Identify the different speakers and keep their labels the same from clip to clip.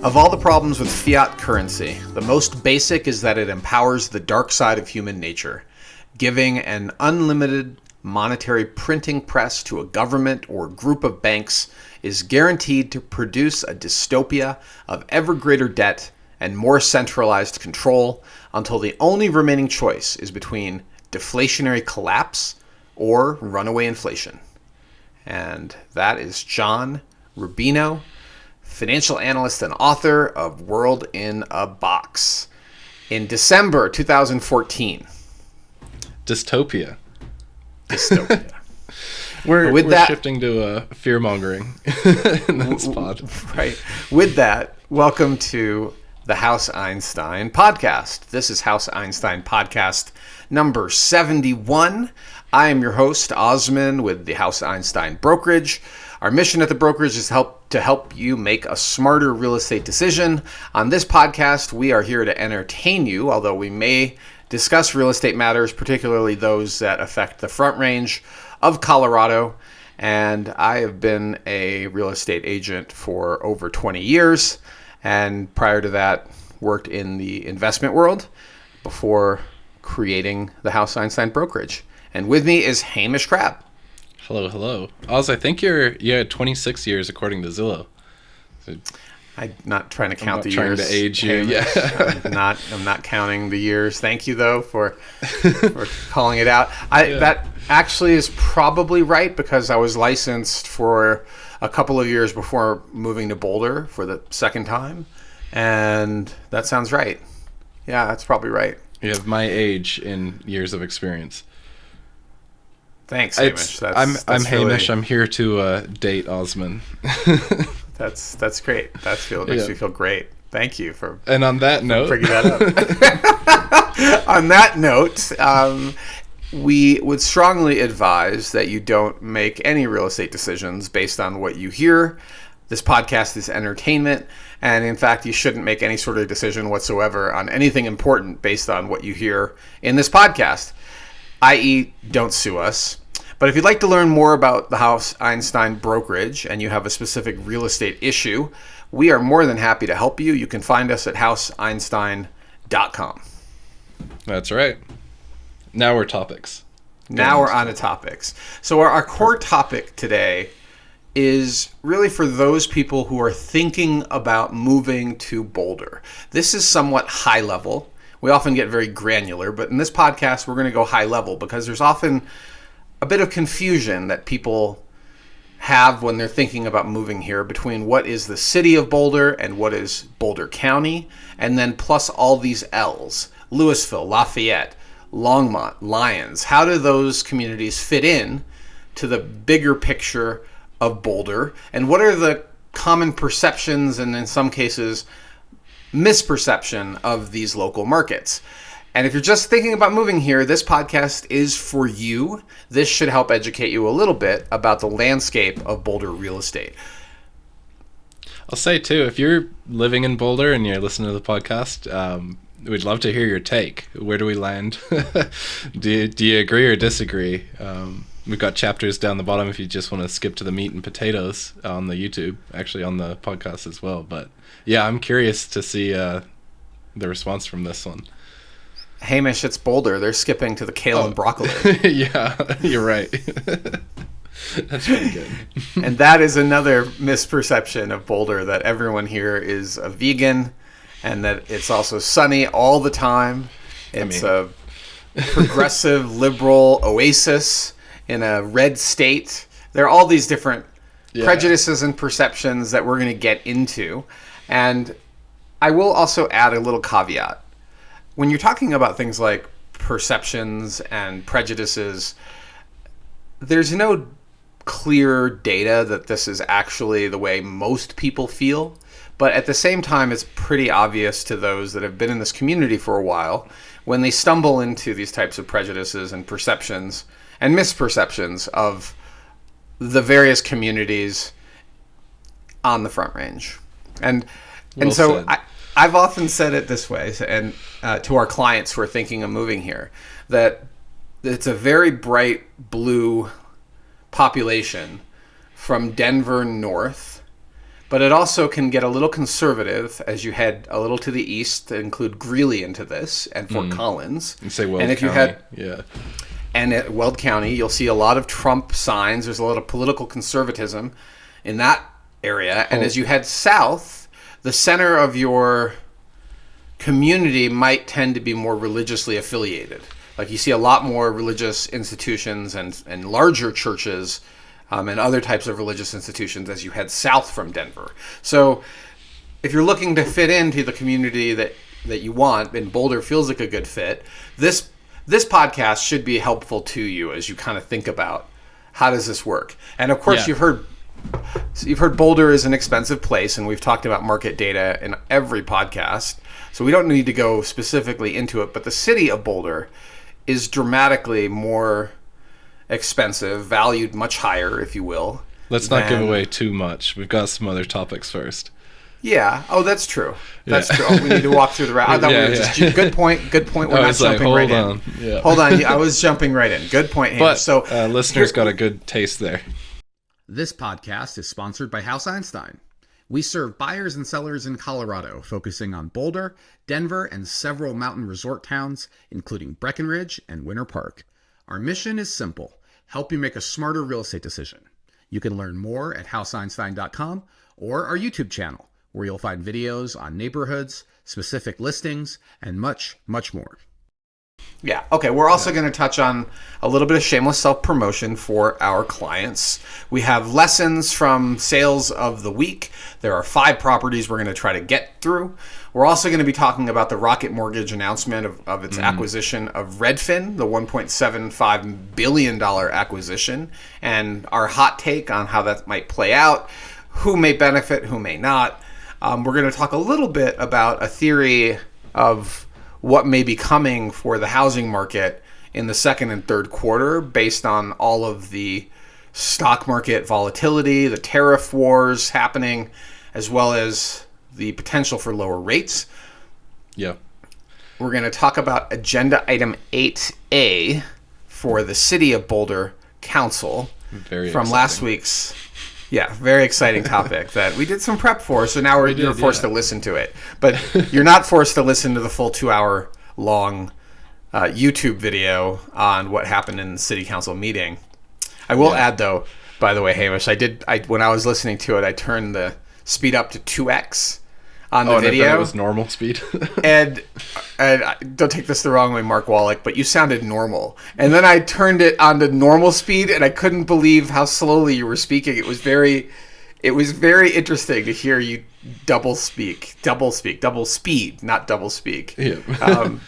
Speaker 1: Of all the problems with fiat currency, the most basic is that it empowers the dark side of human nature, giving an unlimited monetary printing press to a government or group of banks is guaranteed to produce a dystopia of ever greater debt and more centralized control until the only remaining choice is between deflationary collapse or runaway inflation. And that is John Rubino, financial analyst and author of World in a Box. In December 2014.
Speaker 2: Dystopia.
Speaker 1: We're
Speaker 2: shifting to fear-mongering in this pod.
Speaker 1: Right. With that, welcome to the House Einstein podcast. This is House Einstein podcast number 71. I am your host, Osman, with the House Einstein Brokerage. Our mission at the brokerage is to help you make a smarter real estate decision. On this podcast, we are here to entertain you, although we may discuss real estate matters, particularly those that affect the Front Range of Colorado. And I have been a real estate agent for over 20 years. And prior to that, worked in the investment world before creating the House Einstein Brokerage. And with me is Hamish Crab.
Speaker 2: Hello. Oz, I think you had 26 years according to Zillow. So
Speaker 1: I'm not trying to count the years.
Speaker 2: Trying to age you. Yeah.
Speaker 1: I'm not counting the years. Thank you though for calling it out. That actually is probably right because I was licensed for a couple of years before moving to Boulder for the second time, and that sounds right. Yeah, that's probably right.
Speaker 2: You have my age in years of experience.
Speaker 1: Thanks, Hamish.
Speaker 2: I'm Hamish. I'm here to date Osman.
Speaker 1: That's great. Makes me feel great. Thank you for.
Speaker 2: And on that note,
Speaker 1: bringing that up. On that note, we would strongly advise that you don't make any real estate decisions based on what you hear. This podcast is entertainment, and in fact, you shouldn't make any sort of decision whatsoever on anything important based on what you hear in this podcast, i.e., don't sue us. But if you'd like to learn more about the House Einstein Brokerage and you have a specific real estate issue, we are more than happy to help you. You can find us at houseeinstein.com.
Speaker 2: That's right. Now we're topics.
Speaker 1: Now we're on to topics. So our core topic today is really for those people who are thinking about moving to Boulder. This is somewhat high level. We often get very granular, but in this podcast, we're going to go high level because there's often a bit of confusion that people have when they're thinking about moving here between what is the city of Boulder and what is Boulder County, and then plus all these L's, Louisville, Lafayette, Longmont, Lyons. How do those communities fit in to the bigger picture of Boulder? And what are the common perceptions and in some cases misperception of these local markets? And if you're just thinking about moving here, this podcast is for you. This should help educate you a little bit about the landscape of Boulder real estate.
Speaker 2: I'll say too, if you're living in Boulder and you're listening to the podcast, we'd love to hear your take. Where do we land? Do you agree or disagree? We've got chapters down the bottom if you just want to skip to the meat and potatoes on the YouTube, actually on the podcast as well. But yeah, I'm curious to see the response from this one.
Speaker 1: Hamish, it's Boulder. They're skipping to the kale and broccoli.
Speaker 2: Yeah, you're right. That's pretty good.
Speaker 1: And that is another misperception of Boulder, that everyone here is a vegan and that it's also sunny all the time. It's a progressive liberal oasis in a red state. There are all these different prejudices and perceptions that we're going to get into. And I will also add a little caveat. When you're talking about things like perceptions and prejudices, there's no clear data that this is actually the way most people feel. But at the same time, it's pretty obvious to those that have been in this community for a while when they stumble into these types of prejudices and perceptions and misperceptions of the various communities on the Front Range. And so I've often said it this way, and to our clients who are thinking of moving here, that it's a very bright blue population from Denver north but it also can get a little conservative as you head a little to the east, to include Greeley into this, and Fort Collins.
Speaker 2: And say Weld
Speaker 1: and if
Speaker 2: County.
Speaker 1: You had,
Speaker 2: yeah.
Speaker 1: And at Weld County, you'll see a lot of Trump signs. There's a lot of political conservatism in that area. And as you head south, the center of your community might tend to be more religiously affiliated. Like you see a lot more religious institutions and larger churches and other types of religious institutions as you head south from Denver. So if you're looking to fit into the community that you want, and Boulder feels like a good fit, this podcast should be helpful to you as you kind of think about how does this work. And of course, you've heard Boulder is an expensive place, and we've talked about market data in every podcast, so we don't need to go specifically into it. But the city of Boulder is dramatically more expensive, valued much higher, if you will.
Speaker 2: Let's not give away too much. We've got some other topics first.
Speaker 1: Yeah. Oh, that's true. That's true. Oh, we need to walk through the route. I thought we were just good point. Good point. We're not jumping right in. Yeah. Hold on. I was jumping right in. Good point, Hamish.
Speaker 2: But
Speaker 1: so
Speaker 2: listeners got a good taste there.
Speaker 1: This podcast is sponsored by House Einstein. We serve buyers and sellers in Colorado, focusing on Boulder, Denver, and several mountain resort towns, including Breckenridge and Winter Park. Our mission is simple: help you make a smarter real estate decision. You can learn more at houseeinstein.com or our YouTube channel, where you'll find videos on neighborhoods, specific listings, and much, much more. Yeah. Okay. We're also going to touch on a little bit of shameless self-promotion for our clients. We have lessons from sales of the week. There are 5 properties we're going to try to get through. We're also going to be talking about the Rocket Mortgage announcement of its acquisition of Redfin, the $1.75 billion acquisition, and our hot take on how that might play out, who may benefit, who may not. We're going to talk a little bit about a theory of what may be coming for the housing market in the second and third quarter based on all of the stock market volatility, the tariff wars happening, as well as the potential for lower rates.
Speaker 2: Yeah.
Speaker 1: We're going to talk about Agenda Item 8A for the City of Boulder Council from last week's very exciting topic that we did some prep for, so now you're forced to listen to it. But you're not forced to listen to the full 2-hour long YouTube video on what happened in the city council meeting. I will add, though, by the way, Hamish, when I was listening to it, I turned the speed up to 2x on the video.
Speaker 2: It was normal speed.
Speaker 1: and don't take this the wrong way, Mark Wallach, but you sounded normal. And then I turned it on to normal speed, and I couldn't believe how slowly you were speaking. It was very interesting to hear you double speed, not double speak.
Speaker 2: Yeah.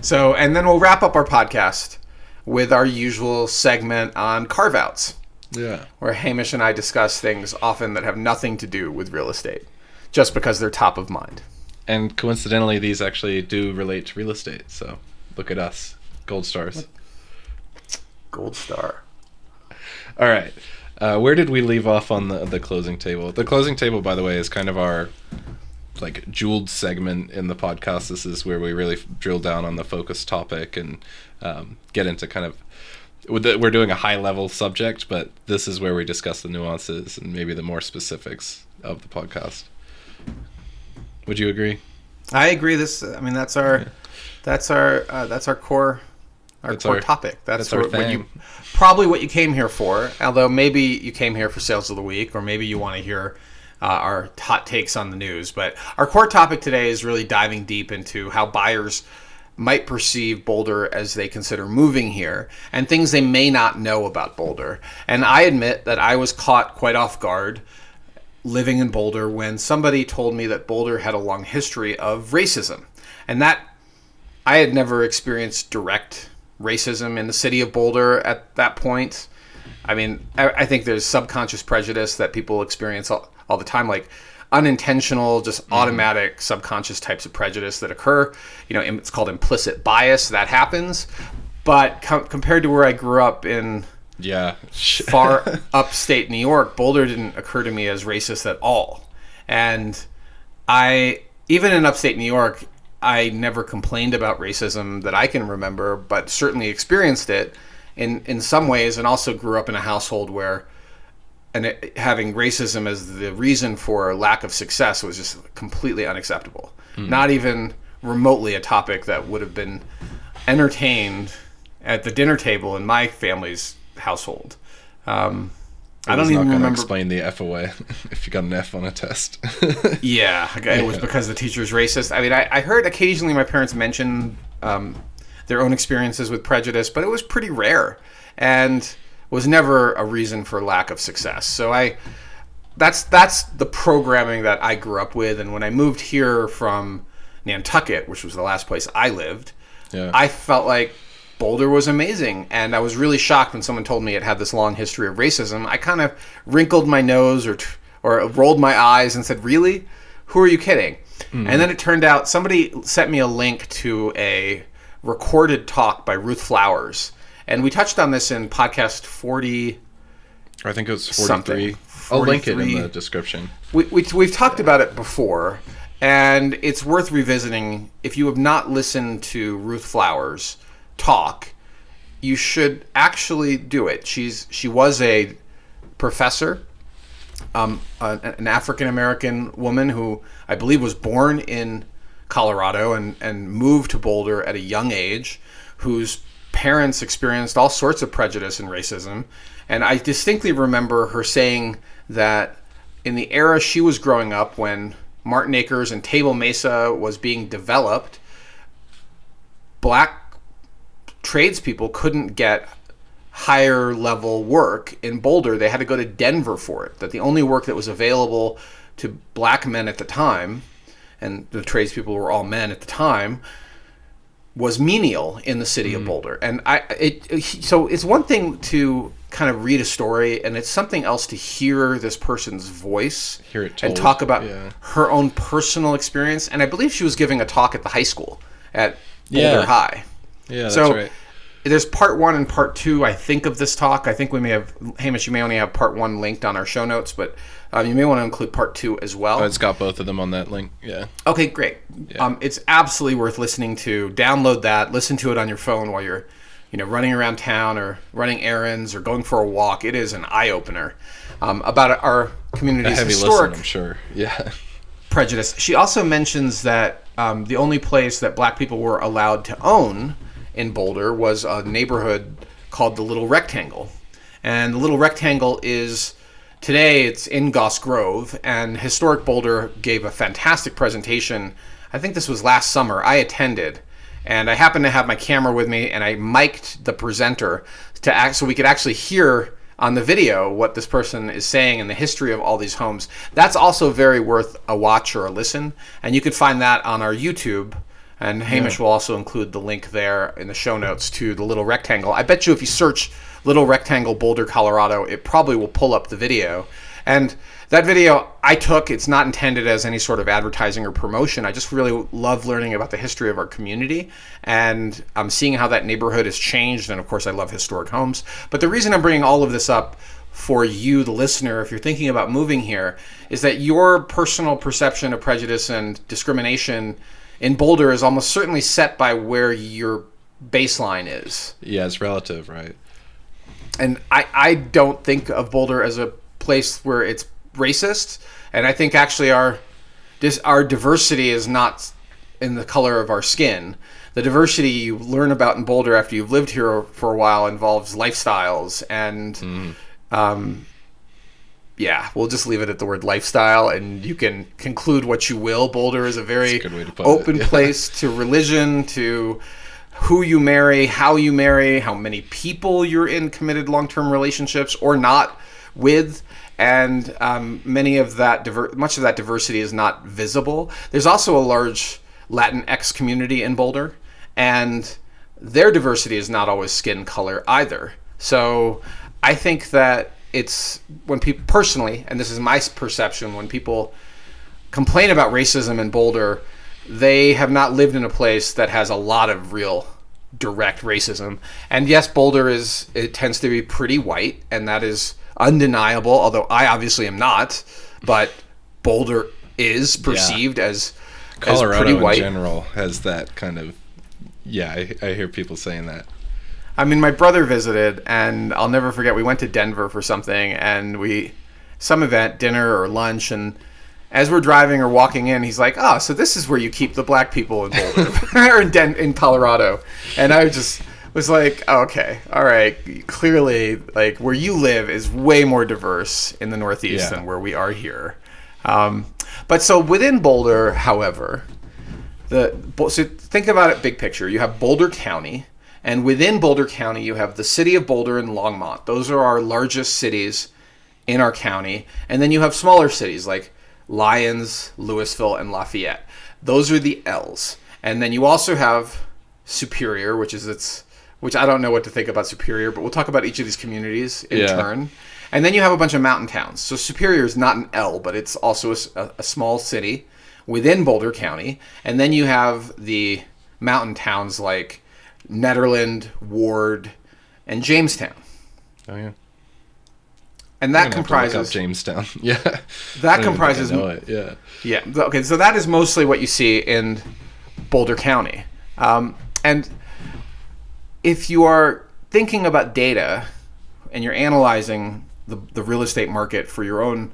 Speaker 1: So, and then we'll wrap up our podcast with our usual segment on carve-outs.
Speaker 2: Yeah.
Speaker 1: Where Hamish and I discuss things often that have nothing to do with real estate, just because they're top of mind.
Speaker 2: And coincidentally, these actually do relate to real estate. So look at us. Gold stars.
Speaker 1: Gold star.
Speaker 2: All right. Where did we leave off on the closing table? The closing table, by the way, is kind of our jeweled segment in the podcast. This is where we really drill down on the focus topic and get into kind of... We're doing a high-level subject, but this is where we discuss the nuances and maybe the more specifics of the podcast. Would you agree?
Speaker 1: I agree. That's our core topic. That's probably what you came here for. Although maybe you came here for sales of the week, or maybe you want to hear our hot takes on the news. But our core topic today is really diving deep into how buyers might perceive Boulder as they consider moving here, and things they may not know about Boulder. And I admit that I was caught quite off guard living in Boulder when somebody told me that Boulder had a long history of racism, and that I had never experienced direct racism in the city of Boulder at that point. I mean, I think there's subconscious prejudice that people experience all the time, like unintentional, just automatic subconscious types of prejudice that occur. It's called implicit bias. That happens. But compared to where I grew up in far upstate New York, Boulder didn't occur to me as racist at all. And even in upstate New York, I never complained about racism that I can remember, but certainly experienced it in some ways, and also grew up in a household where having racism as the reason for lack of success was just completely unacceptable. Not even remotely a topic that would have been entertained at the dinner table in my family's household. I don't even remember.
Speaker 2: Explain the F away if you got an F on a test.
Speaker 1: Yeah, it was because the teacher's racist. I mean, I heard occasionally my parents mention their own experiences with prejudice, but it was pretty rare and was never a reason for lack of success. So that's the programming that I grew up with. And when I moved here from Nantucket, which was the last place I lived, I felt like Boulder was amazing, and I was really shocked when someone told me it had this long history of racism. I kind of wrinkled my nose or rolled my eyes and said, "Really? Who are you kidding?" And then it turned out somebody sent me a link to a recorded talk by Ruth Flowers, and we touched on this in podcast 40.
Speaker 2: I think it was 43. I'll link it in the description.
Speaker 1: We've talked about it before, and it's worth revisiting. If you have not listened to Ruth Flowers talk, you should actually do it. She was a professor, an African American woman who I believe was born in Colorado and moved to Boulder at a young age, whose parents experienced all sorts of prejudice and racism. And I distinctly remember her saying that in the era she was growing up, when Martin Acres and Table Mesa was being developed, black tradespeople couldn't get higher level work in Boulder. They had to go to Denver for it. That the only work that was available to black men at the time, and the tradespeople were all men at the time, was menial in the city of Boulder. And so it's one thing to kind of read a story, and it's something else to hear this person's voice,
Speaker 2: hear it told,
Speaker 1: and talk about her own personal experience. And I believe she was giving a talk at the high school at Boulder High.
Speaker 2: Yeah, that's right.
Speaker 1: There's part 1 and part 2, I think, of this talk. I think we may have, Hamish, you may only have part 1 linked on our show notes, but you may want to include part 2 as well.
Speaker 2: Oh, it's got both of them on that link, yeah.
Speaker 1: Okay, great. Yeah. It's absolutely worth listening to. Download that, listen to it on your phone while you're running around town or running errands or going for a walk. It is an eye-opener about our community's historic,
Speaker 2: listen, I'm sure. Yeah.
Speaker 1: prejudice. She also mentions that the only place that black people were allowed to own in Boulder was a neighborhood called the Little Rectangle. And the Little Rectangle today it's in Goss Grove, and Historic Boulder gave a fantastic presentation. I think this was last summer. I attended, and I happened to have my camera with me, and I mic'd the presenter so we could actually hear on the video what this person is saying and the history of all these homes. That's also very worth a watch or a listen, and you could find that on our YouTube. And Hamish will also include the link there in the show notes to the Little Rectangle. I bet you if you search Little Rectangle Boulder, Colorado, it probably will pull up the video. And that video I took, it's not intended as any sort of advertising or promotion. I just really love learning about the history of our community, and I'm seeing how that neighborhood has changed. And of course, I love historic homes. But the reason I'm bringing all of this up for you, the listener, if you're thinking about moving here, is that your personal perception of prejudice and discrimination in Boulder is almost certainly set by where your baseline is.
Speaker 2: Yeah, it's relative, right?
Speaker 1: And I don't think of Boulder as a place where it's racist, and I think actually our diversity is not in the color of our skin. The diversity you learn about in Boulder after you've lived here for a while involves lifestyles, and we'll just leave it at the word lifestyle, and you can conclude what you will. Boulder is a very open place to religion, to who you marry, how many people you're in committed long-term relationships or not with, and much of that diversity is not visible. There's also a large Latinx community in Boulder, and their diversity is not always skin color either. So I think that it's when people personally, and this is my perception, when people complain about racism in Boulder, they have not lived in a place that has a lot of real direct racism. And yes, Boulder it tends to be pretty white, and that is undeniable, although I obviously am not, but Boulder is perceived as
Speaker 2: Colorado
Speaker 1: pretty white.
Speaker 2: In general has that kind of, I hear people saying that.
Speaker 1: I mean, my brother visited, and I'll never forget, we went to Denver for something, and we some event, dinner or lunch, and as we're driving or walking in, he's like, "Oh, so this is where you keep the black people in Boulder or in Colorado," and I just was like, oh, "Okay, all right, clearly, like where you live is way more diverse in the Northeast than where we are here." But so within Boulder, however, so think about it big picture. You have Boulder County, and within Boulder County, you have the city of Boulder and Longmont. Those are our largest cities in our county. And then you have smaller cities like Lyons, Louisville, and Lafayette. Those are the L's. And then you also have Superior, which I don't know what to think about Superior, but we'll talk about each of these communities in turn. And then you have a bunch of mountain towns. So Superior is not an L, but it's also a small city within Boulder County. And then you have the mountain towns like Nederland, Ward, and Jamestown.
Speaker 2: Oh, yeah.
Speaker 1: And that comprises
Speaker 2: Jamestown. Yeah.
Speaker 1: That comprises.
Speaker 2: I know it. Yeah.
Speaker 1: Yeah. Okay. So that is mostly what you see in Boulder County. And if you are thinking about data and you're analyzing the real estate market for your own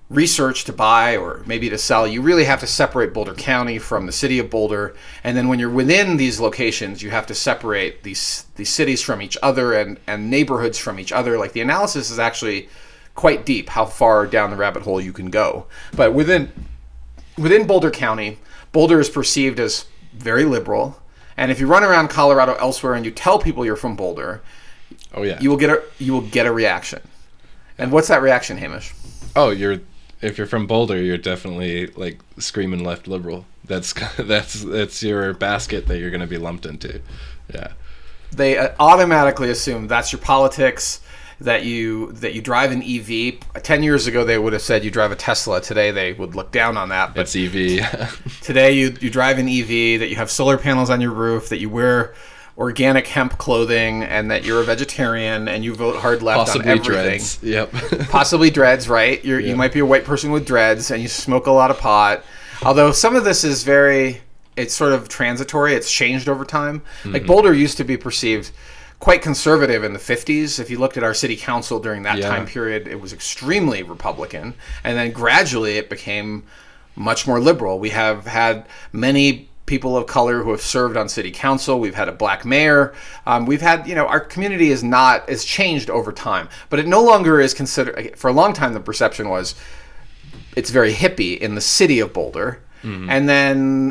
Speaker 1: research to buy or maybe to sell, you really have to separate Boulder County from the city of Boulder. And then when you're within these locations, you have to separate these cities from each other and neighborhoods from each other. Like the analysis is actually quite deep, how far down the rabbit hole you can go. But within Boulder County, Boulder is perceived as very liberal. And if you run around Colorado elsewhere and you tell people you're from Boulder, you will get a reaction. And what's that reaction, Hamish?
Speaker 2: Oh, if you're from Boulder, you're definitely like screaming left liberal. That's your basket that you're going to be lumped into. Yeah.
Speaker 1: They automatically assume that's your politics, that you drive an EV. 10 years ago, they would have said you drive a Tesla. Today, they would look down on that. But
Speaker 2: it's EV.
Speaker 1: Today, you drive an EV, that you have solar panels on your roof, that you wear organic hemp clothing, and that you're a vegetarian and you vote hard left on everything.
Speaker 2: Dreads. Yep.
Speaker 1: Possibly dreads, right? You might be a white person with dreads and you smoke a lot of pot. Although some of this is it's sort of transitory. It's changed over time. Mm-hmm. Like Boulder used to be perceived quite conservative in the 50s. If you looked at our city council during that time period, it was extremely Republican. And then gradually it became much more liberal. We have had many people of color who have served on city council. We've had a black mayor. We've had, our community is changed over time, but it no longer is considered. For a long time, the perception was it's very hippie in the city of Boulder, and then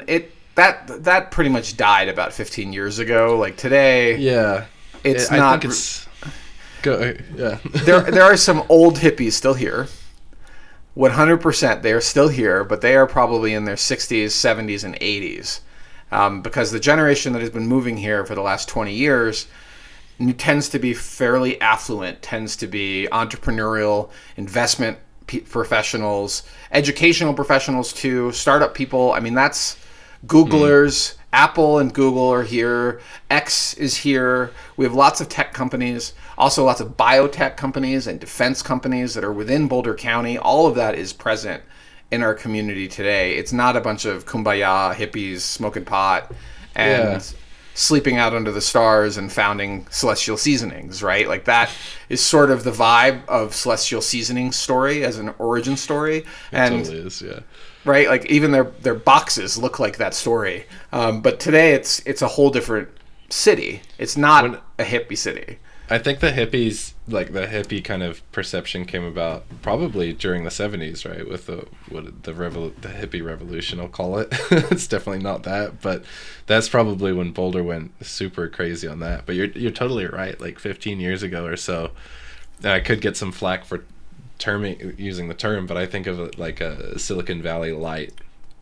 Speaker 1: that pretty much died about 15 years ago. Like today, it's not. I think it's there are some old hippies still here. 100%, they are still here, but they are probably in their 60s, 70s, and 80s. Because the generation that has been moving here for the last 20 years tends to be fairly affluent, tends to be entrepreneurial, investment professionals, educational professionals too, startup people. I mean, that's Googlers. Apple and Google are here. X is here. We have lots of tech companies, also lots of biotech companies and defense companies that are within Boulder County. All of that is present in our community today. It's not a bunch of kumbaya hippies smoking pot and sleeping out under the stars and founding Celestial Seasonings, right? Like that is sort of the vibe of Celestial Seasonings story as an origin story.
Speaker 2: It totally is, yeah.
Speaker 1: Right, like even their boxes look like that story, but today it's a whole different city. It's not a hippie city.
Speaker 2: I think the hippies, like the hippie kind of perception, came about probably during the 70s, right? With the hippie revolution, I'll call it. It's definitely not that, but that's probably when Boulder went super crazy on that. But you're totally right. Like 15 years ago or so, I could get some flack for using the term, but I think of it like a Silicon Valley light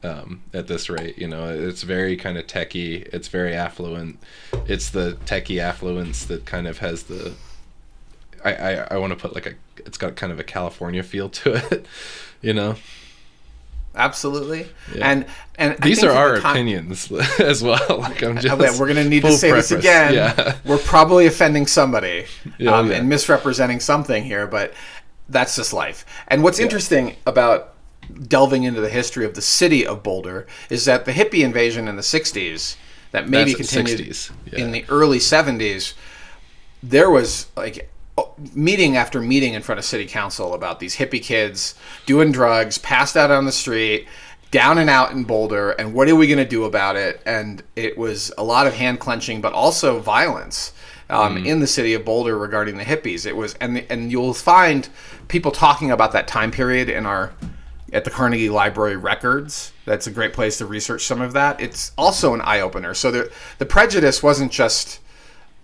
Speaker 2: at this rate. It's very kind of techie, it's very affluent. It's the techie affluence that kind of has the I want to put it's got kind of a California feel to it.
Speaker 1: Absolutely. Yeah. And
Speaker 2: these are our opinions as well. Like I'm just
Speaker 1: we're gonna need to say this again. Yeah. We're probably offending somebody and misrepresenting something here, but that's just life. And what's interesting about delving into the history of the city of Boulder is that the hippie invasion in the 60s that maybe continued in the early 70s, there was like meeting after meeting in front of city council about these hippie kids doing drugs, passed out on the street, down and out in Boulder, and what are we going to do about it? And it was a lot of hand clenching, but also violence in the city of Boulder regarding the hippies. It was, and you'll find people talking about that time period at the Carnegie Library records. That's a great place to research some of that. It's also an eye opener. So the prejudice wasn't just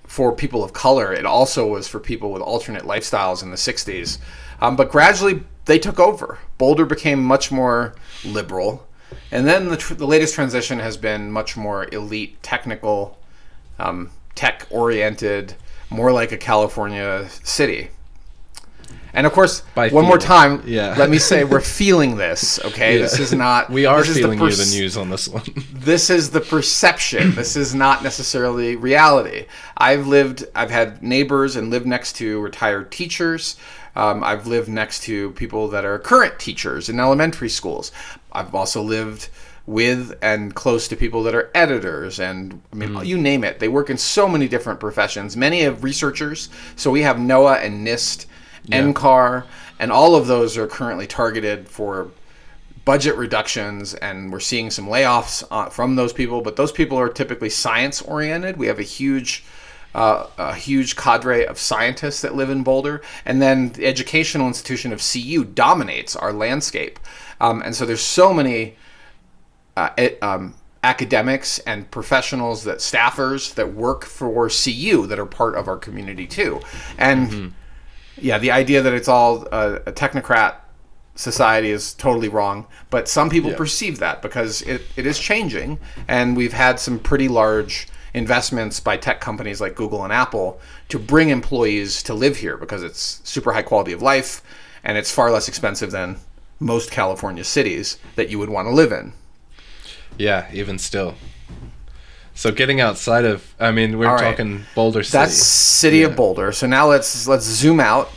Speaker 1: for people of color; it also was for people with alternate lifestyles in the '60s. But gradually, they took over. Boulder became much more liberal. And then the latest transition has been much more elite, technical, tech-oriented, more like a California city. And of course, more time, let me say we're feeling this, okay?
Speaker 2: Yeah.
Speaker 1: This is not...
Speaker 2: We are feeling you the news on this one.
Speaker 1: This is the perception. This is not necessarily reality. I've had neighbors and lived next to retired teachers. I've lived next to people that are current teachers in elementary schools. I've also lived with and close to people that are editors, and I mean, you name it. They work in so many different professions. Many of researchers. So we have NOAA and NIST, NCAR, and all of those are currently targeted for budget reductions, and we're seeing some layoffs from those people. But those people are typically science oriented. We have a huge cadre of scientists that live in Boulder, and then the educational institution of CU dominates our landscape. And so there's so many academics and professionals, staffers that work for CU that are part of our community too. And the idea that it's all a technocrat society is totally wrong, but some people perceive that because it is changing, and we've had some pretty large investments by tech companies like Google and Apple to bring employees to live here because it's super high quality of life and it's far less expensive than most California cities that you would want to live in.
Speaker 2: Yeah, even still. So getting outside of, we're talking Boulder City.
Speaker 1: That's city of Boulder. So now let's zoom out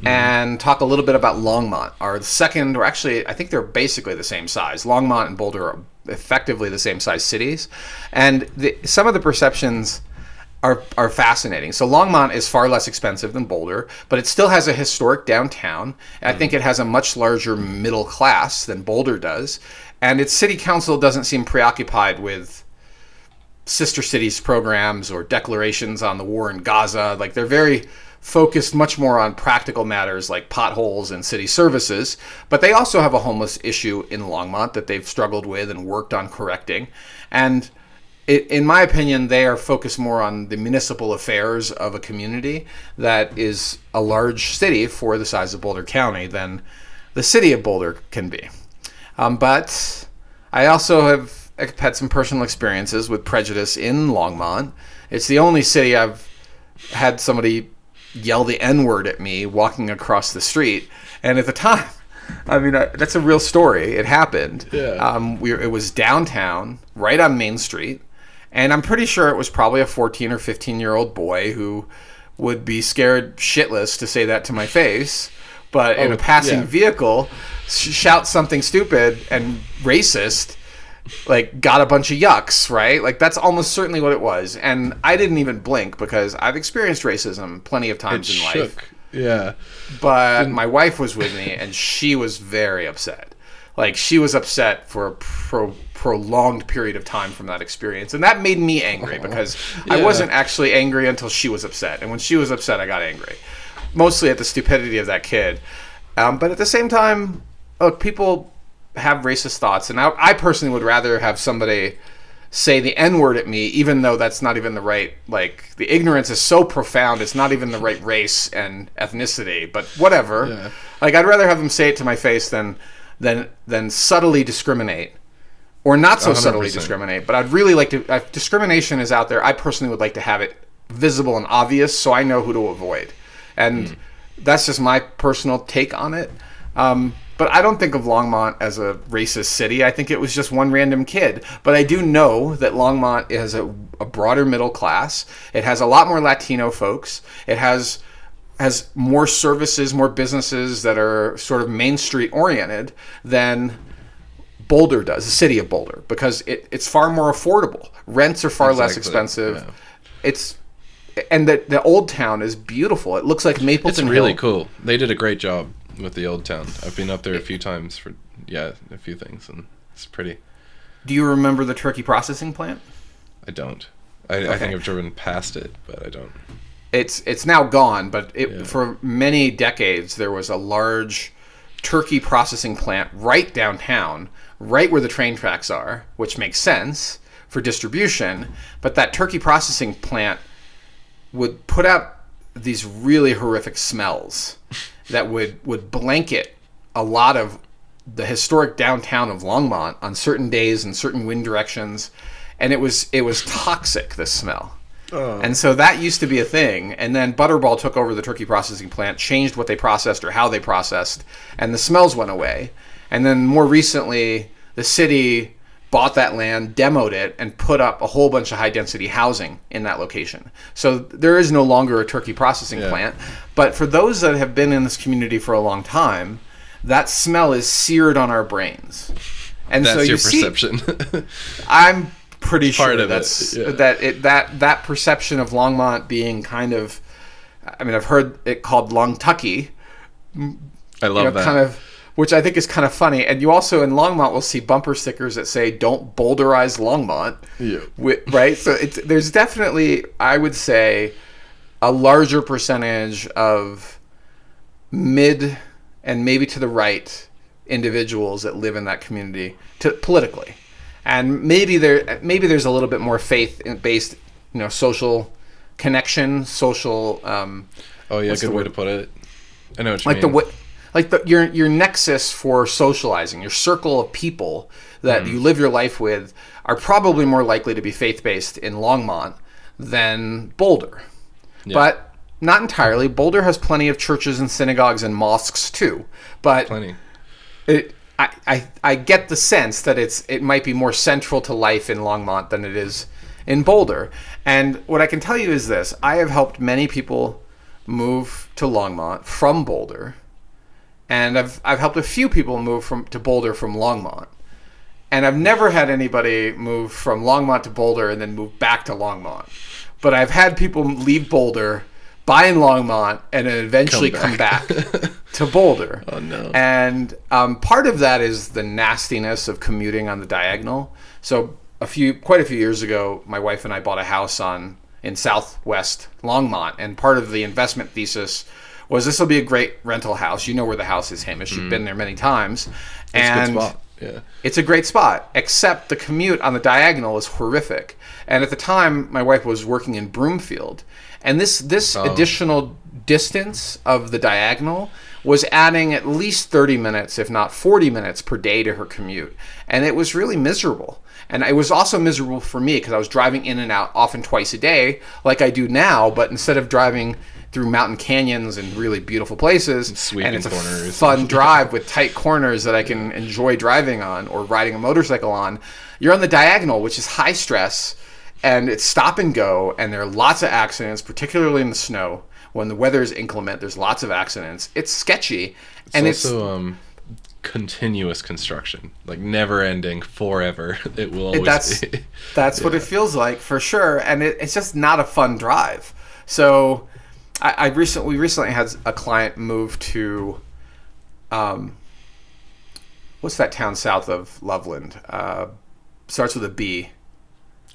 Speaker 1: and talk a little bit about Longmont, our second, or actually I think they're basically the same size. Longmont and Boulder are effectively the same size cities, and some of the perceptions are fascinating. So Longmont is far less expensive than Boulder, but it still has a historic downtown. I think it has a much larger middle class than Boulder does, and its city council doesn't seem preoccupied with sister cities programs or declarations on the war in Gaza. Like, they're very focused much more on practical matters like potholes and city services, but they also have a homeless issue in Longmont that they've struggled with and worked on correcting. And in my opinion, they are focused more on the municipal affairs of a community that is a large city for the size of Boulder County than the city of Boulder can be. But I also have had some personal experiences with prejudice in Longmont. It's the only city I've had somebody yell the N-word at me walking across the street. And at the time, that's a real story. It happened. Yeah. It was downtown, right on Main Street. And I'm pretty sure it was probably a 14 or 15-year-old boy who would be scared shitless to say that to my face. But in a passing vehicle, shout something stupid and racist, like, got a bunch of yucks, right? Like, that's almost certainly what it was. And I didn't even blink because I've experienced racism plenty of times in life.
Speaker 2: Yeah.
Speaker 1: But my wife was with me, and she was very upset. Like, she was upset for a prolonged period of time from that experience. And that made me angry because I wasn't actually angry until she was upset. And when she was upset, I got angry. Mostly at the stupidity of that kid. But at the same time, look, people have racist thoughts. And I personally would rather have somebody say the N-word at me, even though that's not even the right, like, the ignorance is so profound, it's not even the right race and ethnicity. But whatever. Yeah. Like, I'd rather have them say it to my face than subtly discriminate, or not so 100%. Subtly discriminate. But I'd really like to, if discrimination is out there, I personally would like to have it visible and obvious so I know who to avoid. And that's just my personal take on it. But I don't think of Longmont as a racist city. I think it was just one random kid. But I do know that Longmont has a broader middle class. It has a lot more Latino folks. It has more services, more businesses that are sort of Main Street oriented than Boulder does, the city of Boulder, because it's far more affordable. Rents are far less expensive. Yeah. and the old town is beautiful. It looks like Mapleton
Speaker 2: It's really
Speaker 1: Hill.
Speaker 2: cool. They did a great job with the old town. I've been up there a few times for a few things, and it's pretty.
Speaker 1: Do you remember the turkey processing plant?
Speaker 2: I don't. I think I've driven past it, but I don't.
Speaker 1: It's now gone, but for many decades there was a large turkey processing plant right downtown, right where the train tracks are, which makes sense for distribution. But that turkey processing plant would put out these really horrific smells that would blanket a lot of the historic downtown of Longmont on certain days and certain wind directions, and it was toxic, this smell. And so that used to be a thing, and then Butterball took over the turkey processing plant, changed what they processed or how they processed, and the smells went away. And then more recently, the city bought that land, demoed it, and put up a whole bunch of high-density housing in that location. So there is no longer a turkey processing plant. But for those that have been in this community for a long time, that smell is seared on our brains. And
Speaker 2: that's
Speaker 1: so
Speaker 2: your perception.
Speaker 1: I'm pretty
Speaker 2: Part
Speaker 1: sure
Speaker 2: of
Speaker 1: that's
Speaker 2: it,
Speaker 1: that perception of Longmont being kind of, I mean, I've heard it called Longtucky.
Speaker 2: I love that.
Speaker 1: Kind of, which I think is kind of funny. And you also in Longmont will see bumper stickers that say "Don't Boulderize Longmont."
Speaker 2: Yeah.
Speaker 1: Right. So there's definitely, I would say, a larger percentage of mid and maybe to the right individuals that live in that community politically. And maybe there's a little bit more faith-based, social connection, social.
Speaker 2: Good way to put it. I know what you mean.
Speaker 1: Your nexus for socializing, your circle of people that you live your life with, are probably more likely to be faith-based in Longmont than Boulder, but not entirely. Boulder has plenty of churches and synagogues and mosques too, but
Speaker 2: plenty.
Speaker 1: I get the sense that it might be more central to life in Longmont than it is in Boulder. And what I can tell you is this: I have helped many people move to Longmont from Boulder, and I've helped a few people move to Boulder from Longmont. And I've never had anybody move from Longmont to Boulder and then move back to Longmont. But I've had people leave Boulder, buy in Longmont, and then eventually come back to Boulder.
Speaker 2: Oh, no.
Speaker 1: And part of that is the nastiness of commuting on the diagonal. So quite a few years ago, my wife and I bought a house in southwest Longmont, and part of the investment thesis was this will be a great rental house. You know where the house is, Hamish. You've been there many times.
Speaker 2: It's a good spot. Yeah.
Speaker 1: It's a great spot, except the commute on the diagonal is horrific. And at the time, my wife was working in Broomfield, and this additional distance of the diagonal was adding at least 30 minutes, if not 40 minutes per day to her commute. And it was really miserable. And it was also miserable for me because I was driving in and out often twice a day like I do now, but instead of driving through mountain canyons and really beautiful places, and it's
Speaker 2: corners.
Speaker 1: A fun drive with tight corners that I can enjoy driving on or riding a motorcycle on, you're on the diagonal, which is high stress, and it's stop and go, and there are lots of accidents, particularly in the snow. When the weather is inclement, there's lots of accidents. It's sketchy.
Speaker 2: It's also continuous construction, like never ending forever. It will always be.
Speaker 1: That's what it feels like, for sure. And it's just not a fun drive. So we recently had a client move to, what's that town south of Loveland? Starts with a B.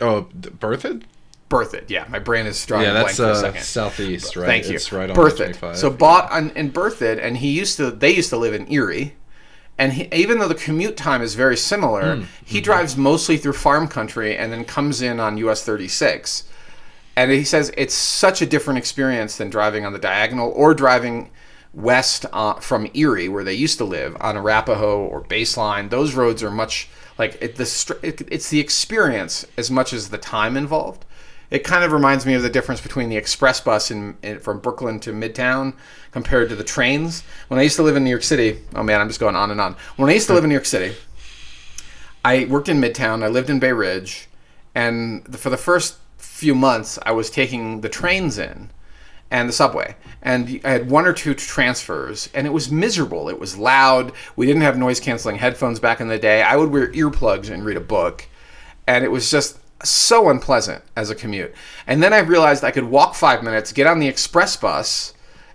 Speaker 2: Oh, Berthoud?
Speaker 1: Berthoud, yeah. My brain is drawing a blank for a second.
Speaker 2: Southeast, right?
Speaker 1: Thank you.
Speaker 2: It's right on
Speaker 1: Berthoud.
Speaker 2: 25.
Speaker 1: So bought in Berthoud, and they used to live in Erie. And even though the commute time is very similar, he drives mostly through farm country and then comes in on US 36. And he says it's such a different experience than driving on the diagonal or driving west from Erie, where they used to live, on Arapahoe or Baseline. Those roads are much like it's the experience as much as the time involved. It kind of reminds me of the difference between the express bus from Brooklyn to Midtown compared to the trains. When I used to live in New York City, oh man, I'm just going on and on. When I used to live in New York City, I worked in Midtown, I lived in Bay Ridge, and for the first few months, I was taking the trains in and the subway. And I had one or two transfers, and it was miserable. It was loud. We didn't have noise-canceling headphones back in the day. I would wear earplugs and read a book, and it was just so unpleasant as a commute. And then I realized I could walk 5 minutes, get on the express bus,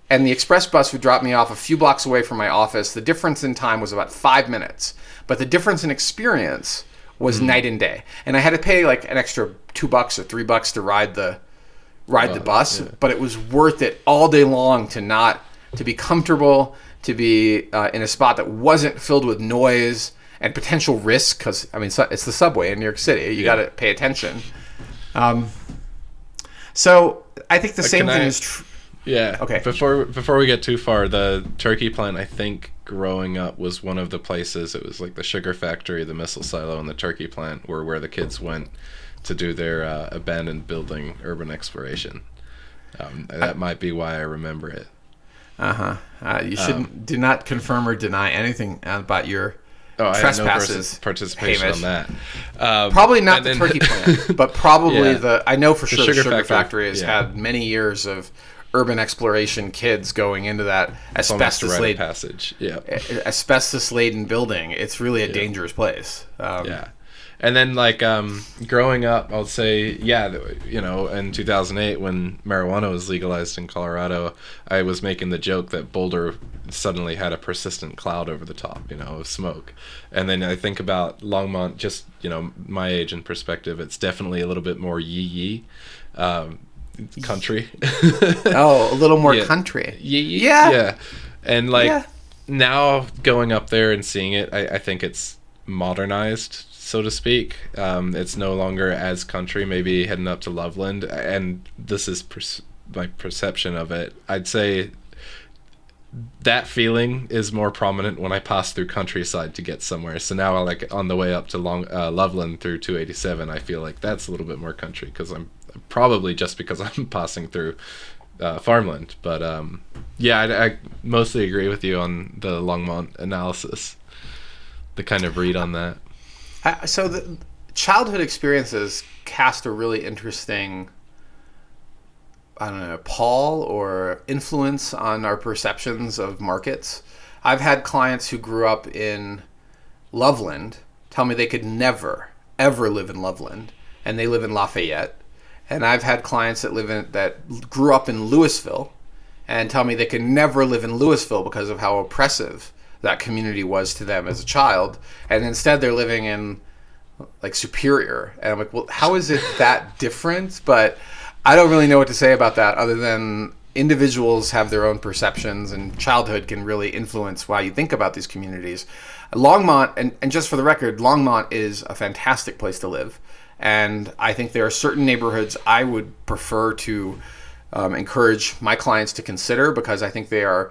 Speaker 1: and the express bus would drop me off a few blocks away from my office. The difference in time was about 5 minutes, but the difference in experience was night and day. And I had to pay like an extra $2 or $3 to ride the bus, but it was worth it all day long to be comfortable, to be in a spot that wasn't filled with noise and potential risk, because I mean it's the subway in New York City. You got to pay attention. So I think the same thing is true.
Speaker 2: Yeah.
Speaker 1: Okay.
Speaker 2: Before we get too far, the turkey plant, I think growing up was one of the places. It was like the sugar factory, the missile silo, and the turkey plant were where the kids went to do their abandoned building urban exploration. That might be why I remember it.
Speaker 1: You shouldn't do not confirm or deny anything about your trespasses.
Speaker 2: Participation
Speaker 1: Hamish.
Speaker 2: on that.
Speaker 1: Probably not the turkey plant, but probably I know for sure the sugar factory has
Speaker 2: had
Speaker 1: many years of urban exploration kids going into that asbestos-laden
Speaker 2: passage. Yeah,
Speaker 1: asbestos-laden building. It's really a dangerous place.
Speaker 2: And then, like, growing up, I'll say, in 2008, when marijuana was legalized in Colorado, I was making the joke that Boulder suddenly had a persistent cloud over the top, of smoke. And then I think about Longmont, just, my age and perspective, it's definitely a little bit more yee-yee country.
Speaker 1: A little more country.
Speaker 2: Yee-yee? Yeah. And, now going up there and seeing it, I think it's modernized, so to speak. It's no longer as country, maybe heading up to Loveland, and this is my perception of it. I'd say that feeling is more prominent when I pass through countryside to get somewhere. So now, on the way up to Loveland through 287, I feel like that's a little bit more country, because I'm passing through farmland. But I mostly agree with you on the Longmont analysis, the kind of read on that.
Speaker 1: So the childhood experiences cast a really interesting, pall or influence on our perceptions of markets. I've had clients who grew up in Loveland tell me they could never, ever live in Loveland, and they live in Lafayette. And I've had clients that grew up in Louisville and tell me they could never live in Louisville because of how oppressive that community was to them as a child, and instead they're living in like Superior. And I'm like, well, how is it that different? But I don't really know what to say about that, other than individuals have their own perceptions, and childhood can really influence why you think about these communities. Longmont, and just for the record, Longmont is a fantastic place to live, and I think there are certain neighborhoods I would prefer to encourage my clients to consider, because I think they are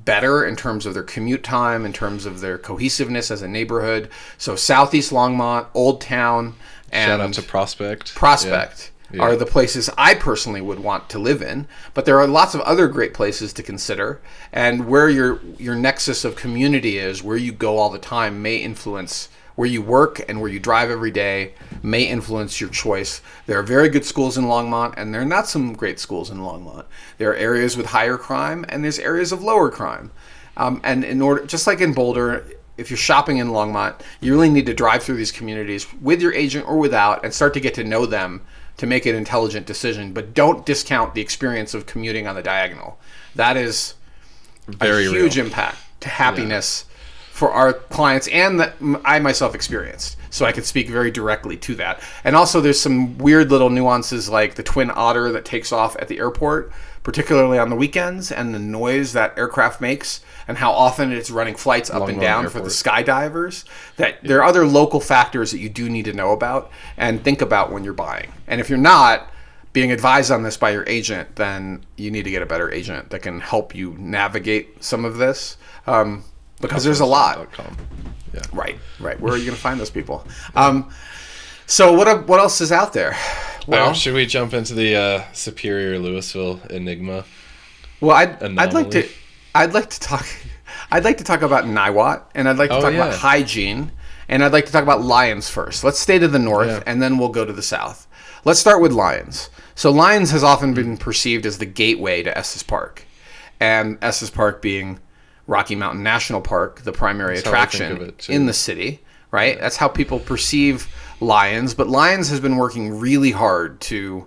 Speaker 1: better in terms of their commute time, in terms of their cohesiveness as a neighborhood. So Southeast Longmont, Old Town, and
Speaker 2: shout out to Prospect
Speaker 1: are the places I personally would want to live in. But there are lots of other great places to consider, and where your nexus of community is, where you go all the time, may influence where you work, and where you drive every day may influence your choice. There are very good schools in Longmont, and there are not some great schools in Longmont. There are areas with higher crime, and there's areas of lower crime. And just like in Boulder, if you're shopping in Longmont, you really need to drive through these communities with your agent or without, and start to get to know them to make an intelligent decision. But don't discount the experience of commuting on the diagonal. That is
Speaker 2: very
Speaker 1: huge
Speaker 2: real
Speaker 1: impact to happiness for our clients, and that I myself experienced. So I could speak very directly to that. And also there's some weird little nuances, like the Twin Otter that takes off at the airport, particularly on the weekends, and the noise that aircraft makes, and how often it's running flights up and down for the skydivers. That there are other local factors that you do need to know about and think about when you're buying. And if you're not being advised on this by your agent, then you need to get a better agent that can help you navigate some of this. Because there's a lot.
Speaker 2: Yeah.
Speaker 1: Right. Where are you going to find those people? So what else is out there?
Speaker 2: Well, should we jump into the Superior Louisville enigma?
Speaker 1: Well, I'd like to talk about Niwot, and I'd like to talk about hygiene, and I'd like to talk about Lyons first. Let's stay to the north, and then we'll go to the south. Let's start with Lyons. So Lyons has often been perceived as the gateway to Estes Park, and Estes Park being Rocky Mountain National Park, the primary attraction in the city, right? That's how people perceive Lions. But Lions has been working really hard to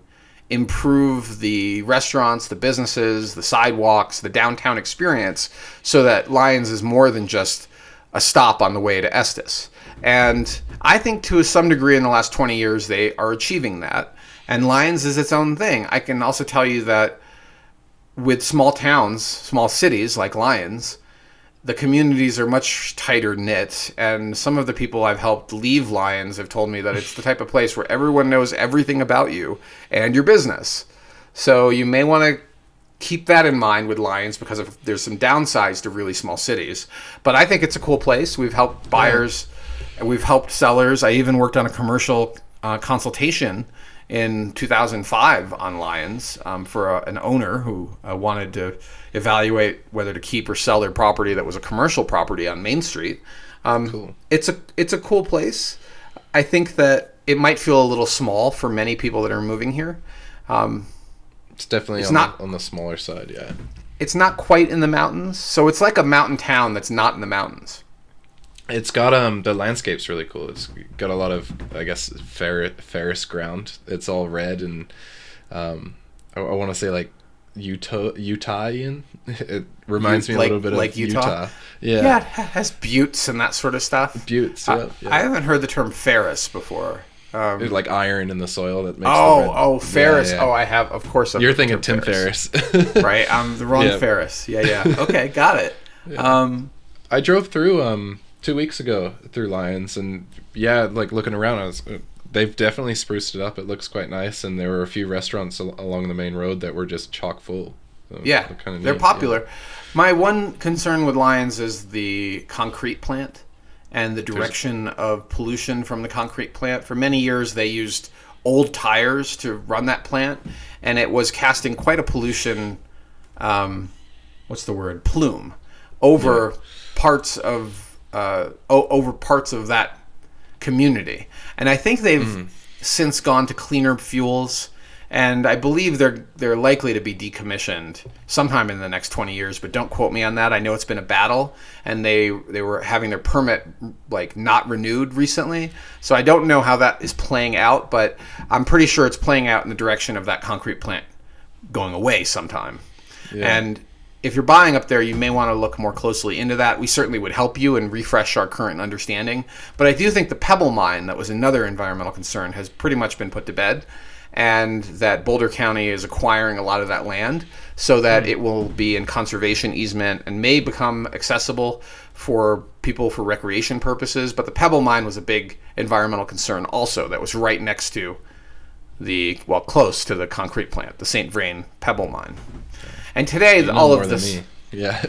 Speaker 1: improve the restaurants, the businesses, the sidewalks, the downtown experience, so that Lions is more than just a stop on the way to Estes. And I think to some degree in the last 20 years, they are achieving that. And Lions is its own thing. I can also tell you that with small towns, small cities like Lions, the communities are much tighter knit. And some of the people I've helped leave Lions have told me that it's the type of place where everyone knows everything about you and your business. So you may want to keep that in mind with Lions, because there's some downsides to really small cities. But I think it's a cool place. We've helped buyers, and we've helped sellers. I even worked on a commercial consultation in 2005 on Lions for an owner who wanted to evaluate whether to keep or sell their property that was a commercial property on Main Street. Cool. It's a cool place. I think that it might feel a little small for many people that are moving here.
Speaker 2: It's definitely on the smaller side, yeah. It's
Speaker 1: not quite in the mountains, so it's like a mountain town that's not in the mountains.
Speaker 2: It's got the landscape's really cool. It's got a lot of, I guess, Ferris ground. It's all red, and I want to say like Utahian. It reminds me a little bit of Utah.
Speaker 1: Yeah, it has buttes and that sort of stuff.
Speaker 2: Buttes. Yeah.
Speaker 1: I haven't heard the term Ferris before.
Speaker 2: Like iron in the soil that makes
Speaker 1: Ferris. Yeah. Oh, I have, of course.
Speaker 2: You're thinking Tim Ferriss.
Speaker 1: Right, I'm the wrong Ferris. Yeah. Okay, got it.
Speaker 2: Yeah. I drove through 2 weeks ago through Lions, and like looking around, they've definitely spruced it up. It looks quite nice, and there were a few restaurants along the main road that were just chock full. So
Speaker 1: they're popular. Yeah. My one concern with Lions is the concrete plant and the direction of pollution from the concrete plant. For many years, they used old tires to run that plant, and it was casting quite a pollution, plume, over parts of that community. And I think they've since gone to cleaner fuels, and I believe they're likely to be decommissioned sometime in the next 20 years, but don't quote me on that. I know it's been a battle, and they were having their permit like not renewed recently. So I don't know how that is playing out, but I'm pretty sure it's playing out in the direction of that concrete plant going away sometime. Yeah. And if you're buying up there, you may want to look more closely into that. We certainly would help you and refresh our current understanding. But I do think the Pebble Mine, that was another environmental concern, has pretty much been put to bed, and that Boulder County is acquiring a lot of that land so that it will be in conservation easement and may become accessible for people for recreation purposes. But the Pebble Mine was a big environmental concern also, that was right next to close to the concrete plant, the St. Vrain Pebble Mine. And today, all of this...
Speaker 2: Yeah.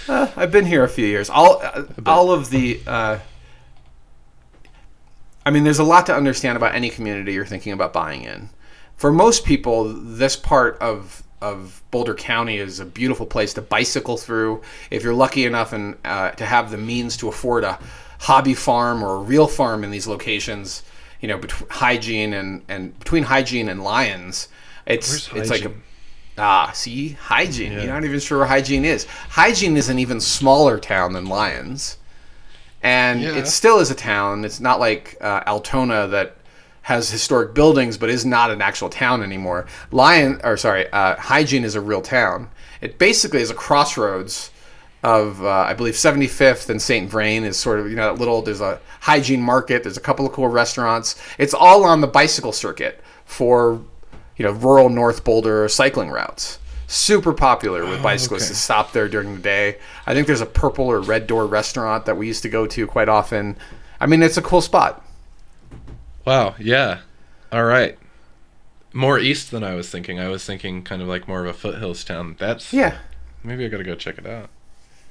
Speaker 1: I've been here a few years. All of the... there's a lot to understand about any community you're thinking about buying in. For most people, this part of Boulder County is a beautiful place to bicycle through. If you're lucky enough and to have the means to afford a hobby farm or a real farm in these locations, between Hygiene and Lions, it's like Hygiene. Yeah. You're not even sure where Hygiene is. Hygiene is an even smaller town than Lions. And it still is a town. It's not like Altona that has historic buildings but is not an actual town anymore. Hygiene is a real town. It basically is a crossroads of, I believe, 75th and St. Vrain is sort of, there's a Hygiene market. There's a couple of cool restaurants. It's all on the bicycle circuit for, rural North Boulder cycling routes. Super popular with bicyclists to stop there during the day. I think there's a Purple or Red Door restaurant that we used to go to quite often. It's a cool spot.
Speaker 2: Wow, yeah. All right. More east than I was thinking. I was thinking kind of like more of a foothills town. Maybe I got to go check it out.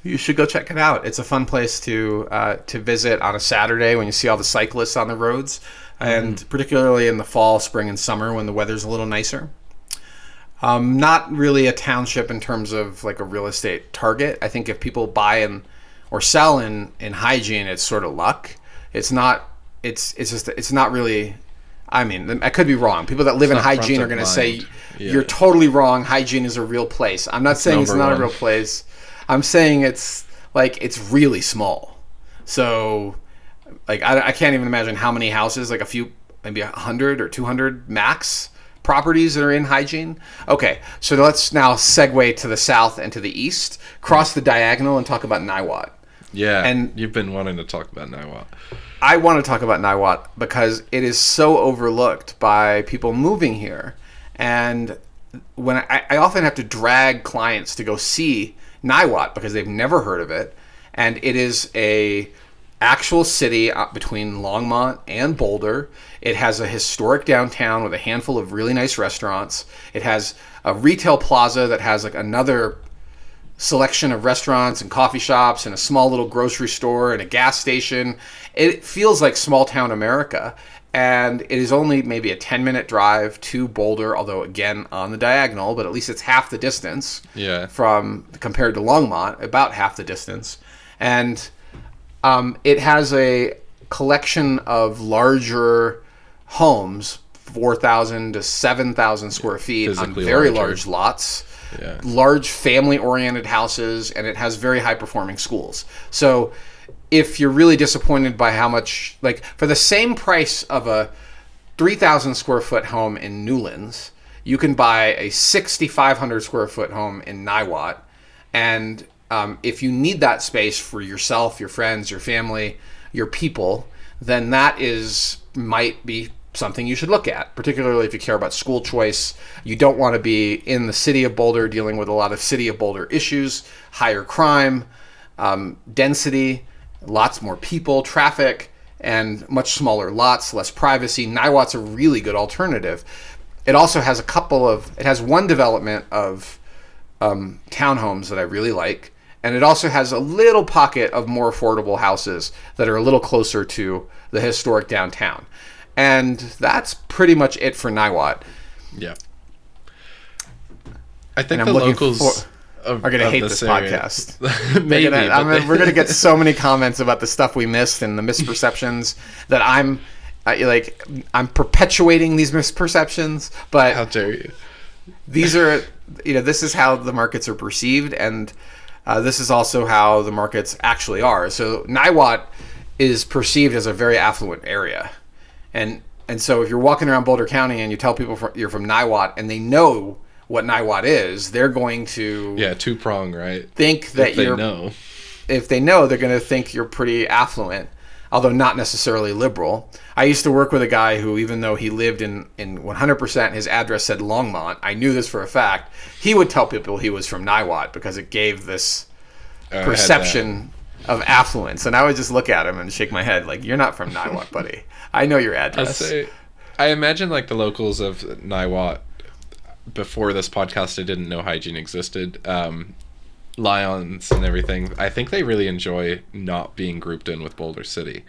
Speaker 1: You should go check it out. It's a fun place to visit on a Saturday when you see all the cyclists on the roads, and particularly in the fall, spring, and summer when the weather's a little nicer. Not really a township in terms of like a real estate target. I think if people buy or sell in Hygiene, it's sort of luck. It's not. It's not really. I could be wrong. People that live in Hygiene are going to say you're totally wrong. Hygiene is a real place. I'm not saying it's not a real place. I'm saying it's really small. So Like I can't even imagine how many houses, like a few, maybe 100 or 200 max properties that are in hygiene. Okay, so let's now segue to the south and to the east, cross the diagonal, and talk about Niwot.
Speaker 2: Yeah,
Speaker 1: and
Speaker 2: you've been wanting to talk about Niwot.
Speaker 1: I want to talk about Niwot because it is so overlooked by people moving here. And when I often have to drag clients to go see Niwot because they've never heard of it. And it is a actual city between Longmont and Boulder. It has a historic downtown with a handful of really nice restaurants. It has a retail plaza that has like another selection of restaurants and coffee shops and a small little grocery store and a gas station. It feels like small town America. And it is only maybe a 10-minute drive to Boulder, although again on the diagonal, but at least it's half the distance from compared to Longmont, about half the distance. And it has a collection of larger homes, 4,000 to 7,000 square feet on very large lots, large family-oriented houses, and it has very high-performing schools. So if you're really disappointed by how much, like for the same price of a 3,000 square foot home in Newlands, you can buy a 6,500 square foot home in Niwot. And if you need that space for yourself, your friends, your family, your people, then that might be something you should look at, particularly if you care about school choice. You don't want to be in the city of Boulder dealing with a lot of city of Boulder issues, higher crime, density, lots more people, traffic, and much smaller lots, less privacy. Niwot's a really good alternative. It also has it has one development of townhomes that I really like, and it also has a little pocket of more affordable houses that are a little closer to the historic downtown. And that's pretty much it for Niwot.
Speaker 2: Yeah. I think the locals
Speaker 1: are going to hate this podcast.
Speaker 2: Maybe.
Speaker 1: We're going to get so many comments about the stuff we missed and the misperceptions that I'm perpetuating these misperceptions. But
Speaker 2: how dare you?
Speaker 1: These are, this is how the markets are perceived, and this is also how the markets actually are. So Niwot is perceived as a very affluent area. And so if you're walking around Boulder County and you tell people you're from Niwot and they know what Niwot is, they're going to
Speaker 2: two-prong, right?
Speaker 1: Think that if they know, they're going to think you're pretty affluent, although not necessarily liberal. I used to work with a guy who, even though he lived in 100%, his address said Longmont. I knew this for a fact. He would tell people he was from Niwot because it gave this perception of affluence. And I would just look at him and shake my head like, you're not from Niwot, buddy. I know your address.
Speaker 2: I imagine like the locals of Niwot, before this podcast, I didn't know hygiene existed. Lions and everything. I think they really enjoy not being grouped in with Boulder City.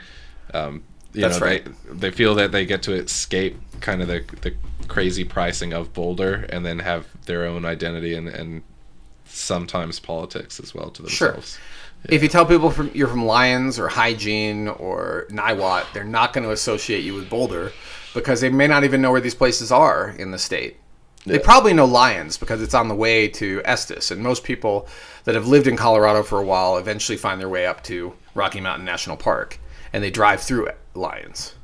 Speaker 1: That's right.
Speaker 2: They feel that they get to escape kind of the crazy pricing of Boulder and then have their own identity and sometimes politics as well to themselves.
Speaker 1: Sure. Yeah. If you tell people you're from Lions or Hygiene or Niwot, they're not going to associate you with Boulder because they may not even know where these places are in the state. Yeah. They probably know Lions because it's on the way to Estes, and most people that have lived in Colorado for a while eventually find their way up to Rocky Mountain National Park, and they drive through Lions.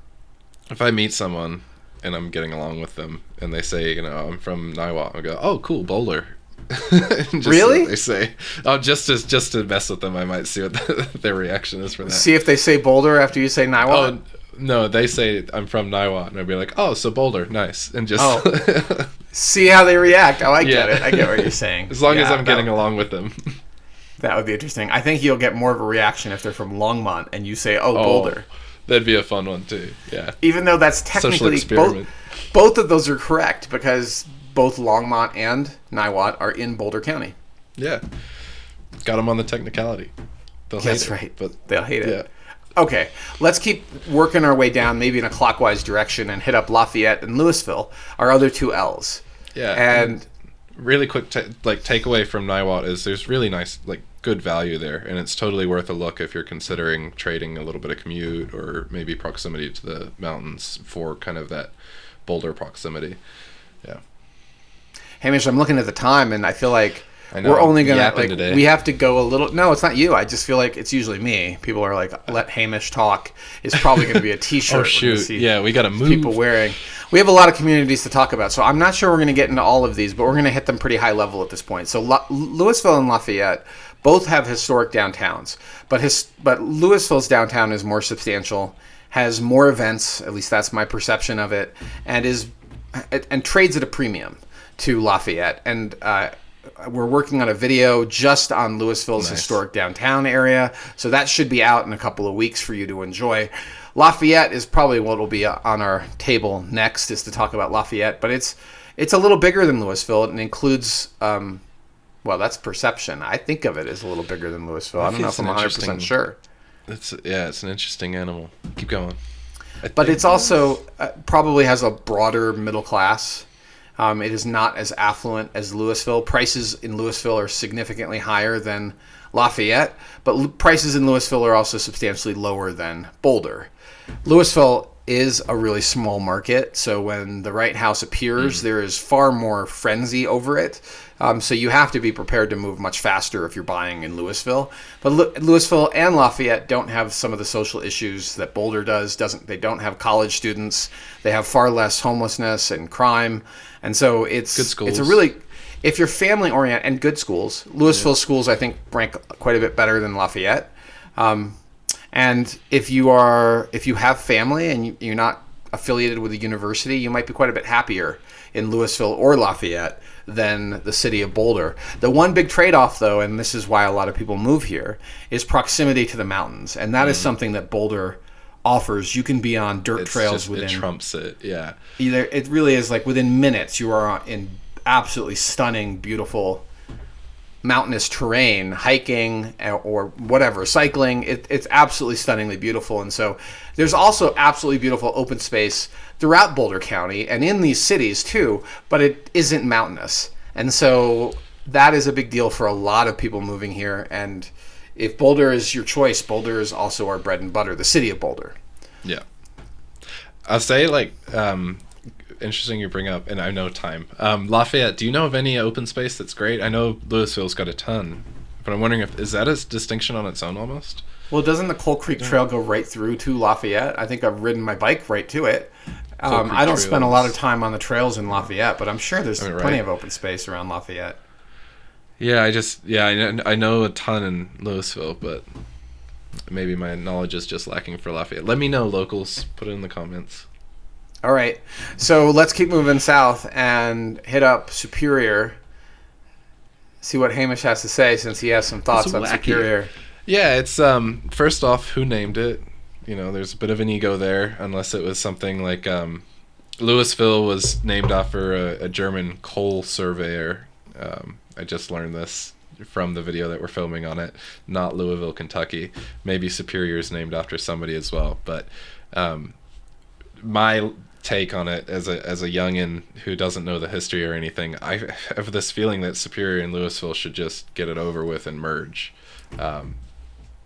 Speaker 2: If I meet someone and I'm getting along with them and they say, I'm from Niwot, I go, oh, cool, Boulder.
Speaker 1: Really?
Speaker 2: They say, just to mess with them, I might see what their reaction is for that.
Speaker 1: See if they say Boulder after you say Niwot.
Speaker 2: Oh no, they say I'm from Niwot, and I'd be like, oh, so Boulder, nice, and just
Speaker 1: see how they react. Oh, I get it. I get what you're saying.
Speaker 2: As long as I'm getting along with them.
Speaker 1: That would be interesting. I think you'll get more of a reaction if they're from Longmont and you say, Boulder.
Speaker 2: That'd be a fun one too. Yeah.
Speaker 1: Even though that's technically both of those are correct because both Longmont and Niwot are in Boulder County.
Speaker 2: Yeah. Got them on the technicality.
Speaker 1: That's right. But they'll hate it. Yeah. Okay, let's keep working our way down, maybe in a clockwise direction, and hit up Lafayette and Louisville, our other two L's.
Speaker 2: Yeah. And really quick, takeaway from Niwot is there's really nice, good value there, and it's totally worth a look if you're considering trading a little bit of commute or maybe proximity to the mountains for kind of that Boulder proximity. Yeah.
Speaker 1: Hamish, I'm looking at the time, and I feel like
Speaker 2: I know.
Speaker 1: We're only going
Speaker 2: Yapping
Speaker 1: to,
Speaker 2: today.
Speaker 1: we have to go a little, no, it's not you. I just feel like it's usually me. People are like, let Hamish talk. It's probably going to be a t-shirt.
Speaker 2: Oh, shoot. Yeah, we got to move.
Speaker 1: People wearing. We have a lot of communities to talk about, so I'm not sure we're going to get into all of these, but we're going to hit them pretty high level at this point. So Louisville and Lafayette both have historic downtowns, but Louisville's downtown is more substantial, has more events, at least that's my perception of it, and trades at a premium to Lafayette. And we're working on a video just on Louisville's historic downtown area, so that should be out in a couple of weeks for you to enjoy. Lafayette is probably what will be on our table next, is to talk about Lafayette, but it's a little bigger than Louisville. It includes, well, that's perception. I think of it as a little bigger than Louisville. I don't know if I'm 100% sure.
Speaker 2: It's an interesting animal. Keep going.
Speaker 1: But it's also probably has a broader middle class. It is not as affluent as Louisville. Prices in Louisville are significantly higher than Lafayette, but prices in Louisville are also substantially lower than Boulder. Louisville is a really small market, so when the right house appears, there is far more frenzy over it. So you have to be prepared to move much faster if you're buying in Louisville. But Louisville and Lafayette don't have some of the social issues that Boulder does. They don't have college students. They have far less homelessness and crime, and so it's
Speaker 2: good schools.
Speaker 1: It's a really, if you're family oriented, and good schools. Louisville schools, I think, rank quite a bit better than Lafayette. And if you have family and you're not affiliated with a university, you might be quite a bit happier in Louisville or Lafayette than the city of Boulder. The one big trade-off, though, and this is why a lot of people move here, is proximity to the mountains. And that is something that Boulder offers. You can be on dirt trails within...
Speaker 2: It trumps it, yeah.
Speaker 1: It really is like within minutes you are in absolutely stunning, beautiful mountainous terrain, hiking or whatever, cycling. It's absolutely stunningly beautiful. And so there's also absolutely beautiful open space throughout Boulder County and in these cities too, but it isn't mountainous. And so that is a big deal for a lot of people moving here. And if Boulder is your choice, Boulder is also our bread and butter, the city of Boulder.
Speaker 2: Yeah. I'll say, like, interesting you bring up, and I know time. Lafayette, do you know of any open space that's great? I know Louisville's got a ton, but I'm wondering is that a distinction on its own almost?
Speaker 1: Well, doesn't the Coal Creek Trail go right through to Lafayette? I think I've ridden my bike right to it. I don't spend a lot of time on the trails in Lafayette, but I'm sure there's plenty of open space around Lafayette.
Speaker 2: Yeah, I know a ton in Louisville, but maybe my knowledge is just lacking for Lafayette. Let me know, locals. Put it in the comments.
Speaker 1: All right, so let's keep moving south and hit up Superior. See what Hamish has to say, since he has some thoughts on Superior.
Speaker 2: Yeah, it's first off, who named it? You know, there's a bit of an ego there, unless it was something like Louisville was named after a German coal surveyor. I just learned this from the video that we're filming on it, not Louisville, Kentucky. Maybe Superior is named after somebody as well, but my take on it as a youngin who doesn't know the history or anything, I have this feeling that Superior and Louisville should just get it over with and merge.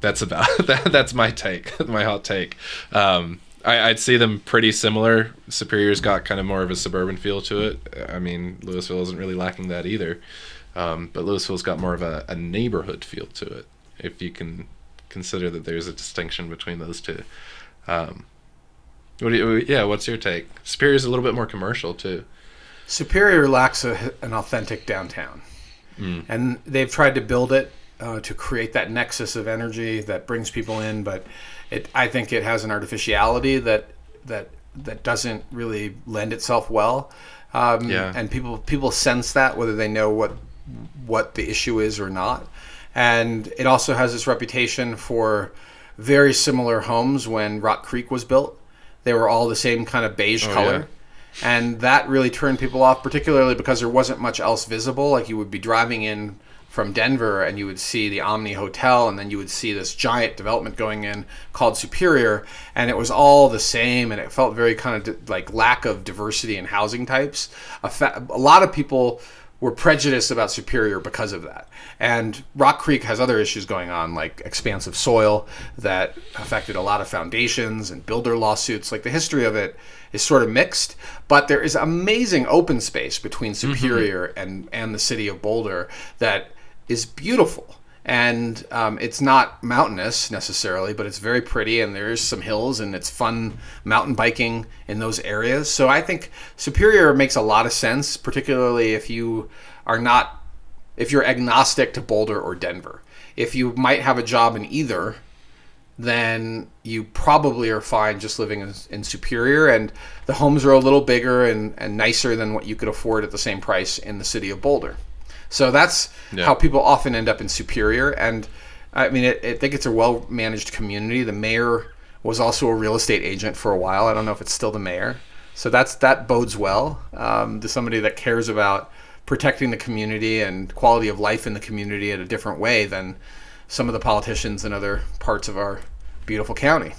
Speaker 2: That's about that's my take, my hot take. I'd see them pretty similar. Superior's got kind of more of a suburban feel to it. I mean, Louisville isn't really lacking that either, but Louisville's got more of a neighborhood feel to it, if you can consider that there's a distinction between those two. What's your take? Superior's a little bit more commercial too. Superior
Speaker 1: lacks an authentic downtown, and they've tried to build it to create that nexus of energy that brings people in, but I think it has an artificiality that doesn't really lend itself well. And people sense that, whether they know what the issue is or not. And it also has this reputation for very similar homes. When Rock Creek was built, they were all the same kind of beige color. Yeah. And that really turned people off, particularly because there wasn't much else visible. Like, you would be driving in from Denver and you would see the Omni Hotel, and then you would see this giant development going in called Superior, and it was all the same, and it felt very kind of like lack of diversity in housing types. A lot of people we're prejudiced about Superior because of that. And Rock Creek has other issues going on, like expansive soil that affected a lot of foundations and builder lawsuits. Like the history of it is sort of mixed, but there is amazing open space between Superior and the city of Boulder that is beautiful. And it's not mountainous necessarily, but it's very pretty, and there's some hills, and it's fun mountain biking in those areas. So I think Superior makes a lot of sense, particularly if you're agnostic to Boulder or Denver. If you might have a job in either, then you probably are fine just living in Superior, and the homes are a little bigger and nicer than what you could afford at the same price in the city of Boulder. So that's how people often end up in Superior. And I mean, I think it's a well-managed community. The mayor was also a real estate agent for a while. I don't know if it's still the mayor. So that bodes well to somebody that cares about protecting the community and quality of life in the community in a different way than some of the politicians in other parts of our beautiful county.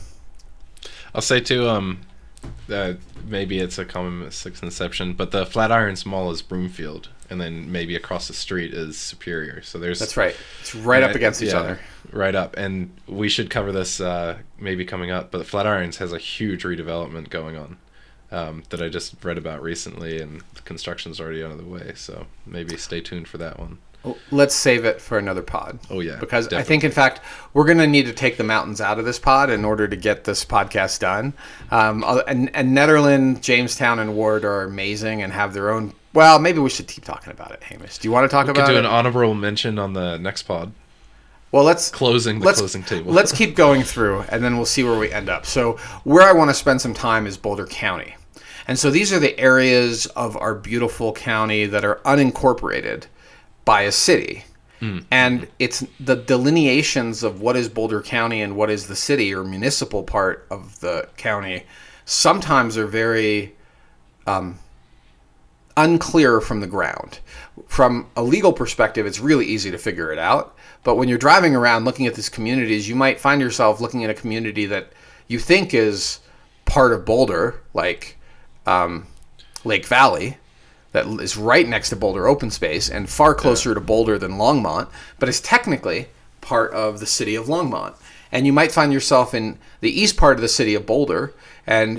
Speaker 2: I'll say too, maybe it's a common misconception, but the Flatirons Mall is Broomfield, and then maybe across the street is Superior. So that's
Speaker 1: right. It's right up against each other.
Speaker 2: Right up. And we should cover this maybe coming up, but the Flatirons has a huge redevelopment going on that I just read about recently, and the construction's already out of the way. So maybe stay tuned for that one.
Speaker 1: Let's save it for another pod.
Speaker 2: Oh, yeah.
Speaker 1: Because definitely. I think, in fact, we're going to need to take the mountains out of this pod in order to get this podcast done. And Nederland, Jamestown, and Ward are amazing and have their own... Well, maybe we should keep talking about it, Hamish. Do you want to talk about it?
Speaker 2: We could do an honorable mention on the next pod.
Speaker 1: Well, let's...
Speaker 2: Closing table.
Speaker 1: Let's keep going through, and then we'll see where we end up. So where I want to spend some time is Boulder County. And so these are the areas of our beautiful county that are unincorporated by a city. And it's the delineations of what is Boulder County and what is the city or municipal part of the county sometimes are very unclear from the ground. From a legal perspective, it's really easy to figure it out. But when you're driving around looking at these communities, you might find yourself looking at a community that you think is part of Boulder, like Lake Valley, that is right next to Boulder Open Space and far closer to Boulder than Longmont, but is technically part of the city of Longmont. And you might find yourself in the east part of the city of Boulder, and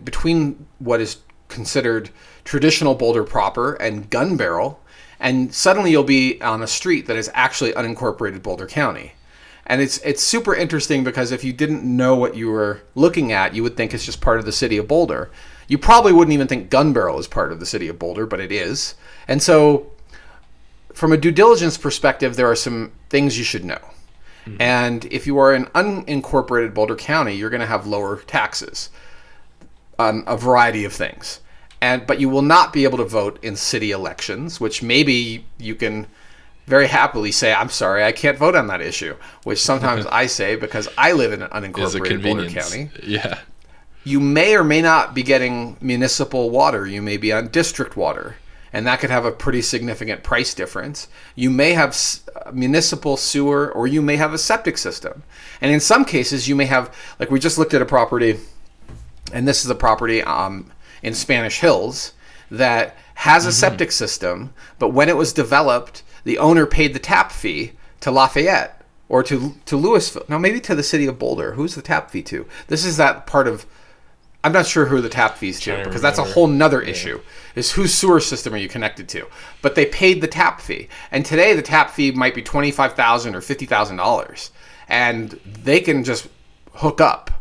Speaker 1: between what is considered traditional Boulder proper and Gun Barrel, and suddenly you'll be on a street that is actually unincorporated Boulder County. And it's super interesting because if you didn't know what you were looking at, you would think it's just part of the city of Boulder. You probably wouldn't even think Gun Barrel is part of the city of Boulder, but it is. And so from a due diligence perspective, there are some things you should know. And if you are in unincorporated Boulder County, you're going to have lower taxes on a variety of things. But you will not be able to vote in city elections, which maybe you can very happily say, I'm sorry, I can't vote on that issue, which sometimes I say because I live in an unincorporated Boulder County.
Speaker 2: Yeah.
Speaker 1: You may or may not be getting municipal water. You may be on district water, and that could have a pretty significant price difference. You may have municipal sewer, or you may have a septic system. And in some cases, you may have, like we just looked at a property, and this is a property in Spanish Hills that has a septic system, but when it was developed, the owner paid the tap fee to Lafayette or to Louisville. No, maybe to the city of Boulder. Who's the tap fee to? This is that part of... I'm not sure who the tap fee's to, because that's a whole nother issue, is whose sewer system are you connected to. But they paid the tap fee. And today the tap fee might be $25,000 or $50,000. And they can just hook up,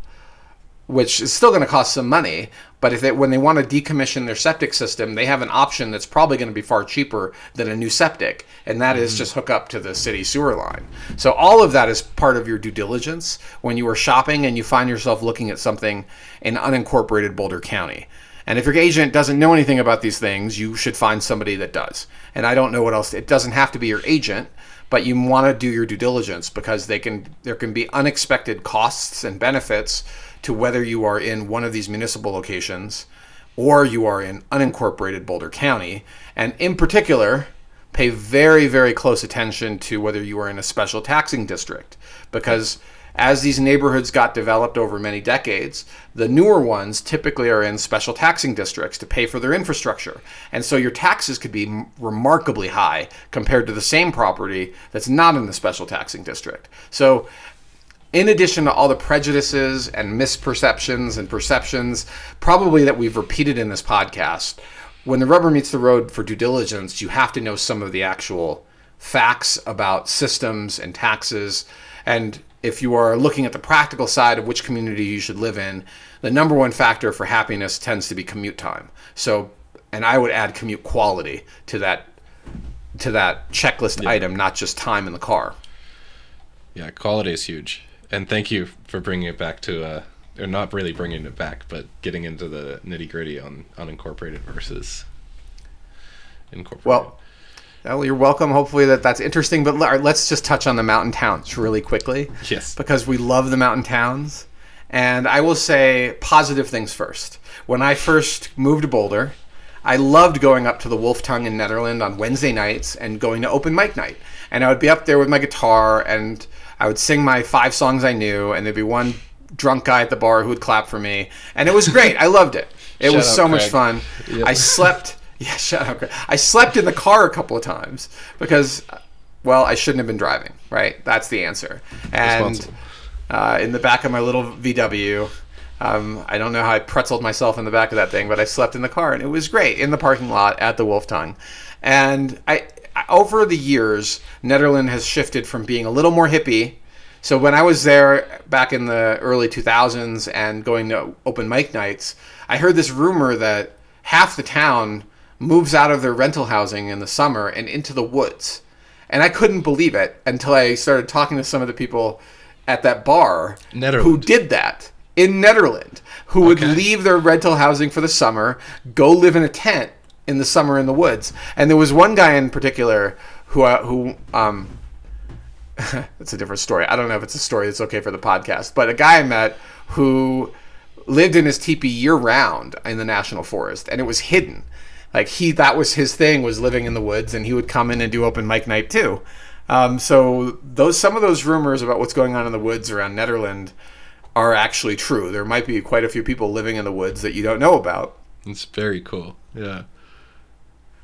Speaker 1: which is still going to cost some money. But when they want to decommission their septic system, they have an option that's probably going to be far cheaper than a new septic, and that is just hook up to the city sewer line. So all of that is part of your due diligence when you are shopping and you find yourself looking at something in unincorporated Boulder County. And if your agent doesn't know anything about these things, you should find somebody that does. And I don't know what else. It doesn't have to be your agent, but you want to do your due diligence because there can be unexpected costs and benefits to whether you are in one of these municipal locations or you are in unincorporated Boulder County. And in particular, pay very, very close attention to whether you are in a special taxing district, because as these neighborhoods got developed over many decades, the newer ones typically are in special taxing districts to pay for their infrastructure. And so your taxes could be remarkably high compared to the same property that's not in the special taxing district. So in addition to all the prejudices and misperceptions and perceptions, probably that we've repeated in this podcast, when the rubber meets the road for due diligence, you have to know some of the actual facts about systems and taxes. And if you are looking at the practical side of which community you should live in, the number one factor for happiness tends to be commute time. So, and I would add commute quality to that checklist item, not just time in the car.
Speaker 2: Yeah, quality is huge. And thank you for bringing it back to, or not really bringing it back, but getting into the nitty gritty on unincorporated versus incorporated.
Speaker 1: Well, you're welcome. Hopefully that's interesting. But let's just touch on the mountain towns really quickly.
Speaker 2: Yes.
Speaker 1: Because we love the mountain towns. And I will say positive things first. When I first moved to Boulder, I loved going up to the Wolf Tongue in Nederland on Wednesday nights and going to open mic night. And I would be up there with my guitar and I would sing my 5 songs I knew, and there'd be one drunk guy at the bar who would clap for me. And it was great. I loved it. It was so much fun. Yep. I slept. Yeah, shut up, Craig. I slept in the car a couple of times because, well, I shouldn't have been driving, right? That's the answer. And in the back of my little VW, I don't know how I pretzeled myself in the back of that thing, but I slept in the car, and it was great in the parking lot at the Wolf Tongue. And over the years, Nederland has shifted from being a little more hippie. So when I was there back in the early 2000s and going to open mic nights, I heard this rumor that half the town moves out of their rental housing in the summer and into the woods. And I couldn't believe it until I started talking to some of the people at that bar who did that in Nederland, who would leave their rental housing for the summer, go live in a tent in the summer in the woods. And there was one guy in particular who it's a different story. I don't know if it's a story that's okay for the podcast, but a guy I met who lived in his teepee year round in the national forest, and it was hidden. Like that was his thing, was living in the woods, and he would come in and do open mic night too. So some of those rumors about what's going on in the woods around Nederland are actually true. There might be quite a few people living in the woods that you don't know about.
Speaker 2: It's very cool. Yeah.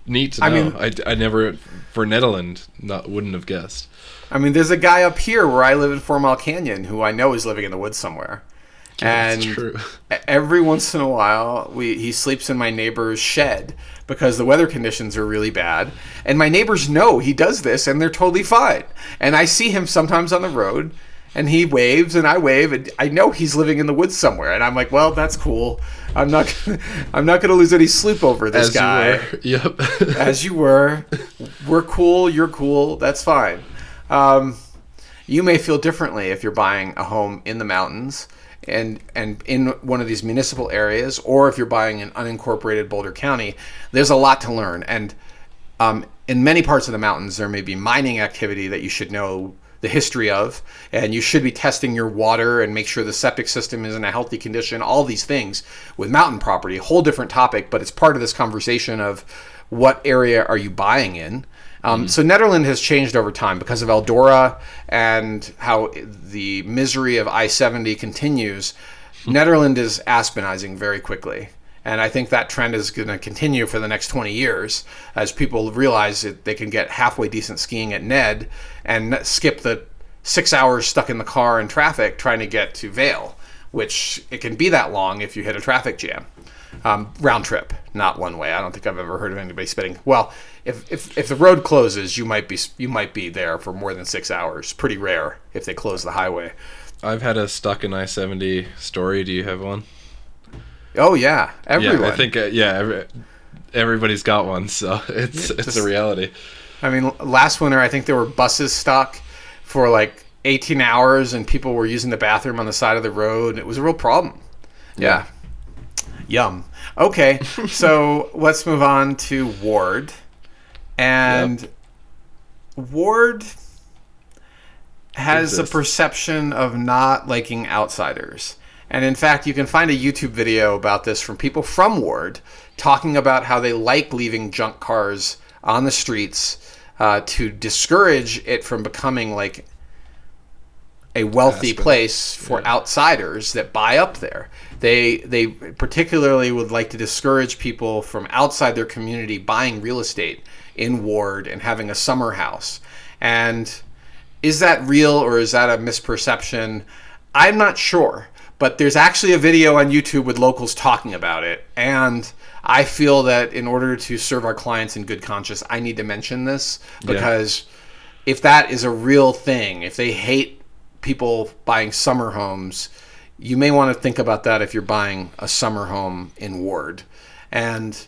Speaker 2: Neat to know. I mean, I never, for Nederland, wouldn't have guessed.
Speaker 1: I mean, there's a guy up here where I live in 4 Mile Canyon who I know is living in the woods somewhere.
Speaker 2: Yeah, and that's true.
Speaker 1: Every once in a while, he sleeps in my neighbor's shed because the weather conditions are really bad. And my neighbors know he does this, and they're totally fine. And I see him sometimes on the road, and he waves, and I wave, and I know he's living in the woods somewhere. And I'm like, well, that's cool. I'm not going to lose any sleep over this guy.
Speaker 2: Yep.
Speaker 1: As you were. We're cool. You're cool. That's fine. You may feel differently if you're buying a home in the mountains and in one of these municipal areas, or if you're buying in unincorporated Boulder County. There's a lot to learn. And in many parts of the mountains, there may be mining activity that you should know the history of, and you should be testing your water and make sure the septic system is in a healthy condition, all these things with mountain property, a whole different topic, but it's part of this conversation of what area are you buying in. So Nederland has changed over time because of Eldora and how the misery of I-70 continues. Nederland is Aspenizing very quickly. And I think that trend is going to continue for the next 20 years as people realize that they can get halfway decent skiing at Ned and skip the 6 hours stuck in the car in traffic trying to get to Vail, which it can be that long if you hit a traffic jam. Round trip, not one way. I don't think I've ever heard of anybody spending. Well, if the road closes, you might be there for more than 6 hours. Pretty rare if they close the highway.
Speaker 2: I've had a stuck in I-70 story. Do you have one?
Speaker 1: Oh yeah, everyone.
Speaker 2: Yeah, I think everybody's got one, so it's a reality. I
Speaker 1: mean, last winter I think there were buses stuck for like 18 hours, and people were using the bathroom on the side of the road. It was a real problem. Yeah. Yum. Okay, so let's move on to Ward. And Ward has a perception of not liking outsiders. And in fact, you can find a YouTube video about this from people from Ward talking about how they like leaving junk cars on the streets to discourage it from becoming like a wealthy
Speaker 2: Aspen.
Speaker 1: place for outsiders that buy up there. They particularly would like to discourage people from outside their community buying real estate in Ward and having a summer house. And is that real or is that a misperception? I'm not sure, but there's actually a video on YouTube with locals talking about it. And I feel that in order to serve our clients in good conscience, I need to mention this, because if that is a real thing, if they hate people buying summer homes, you may want to think about that if you're buying a summer home in Ward. And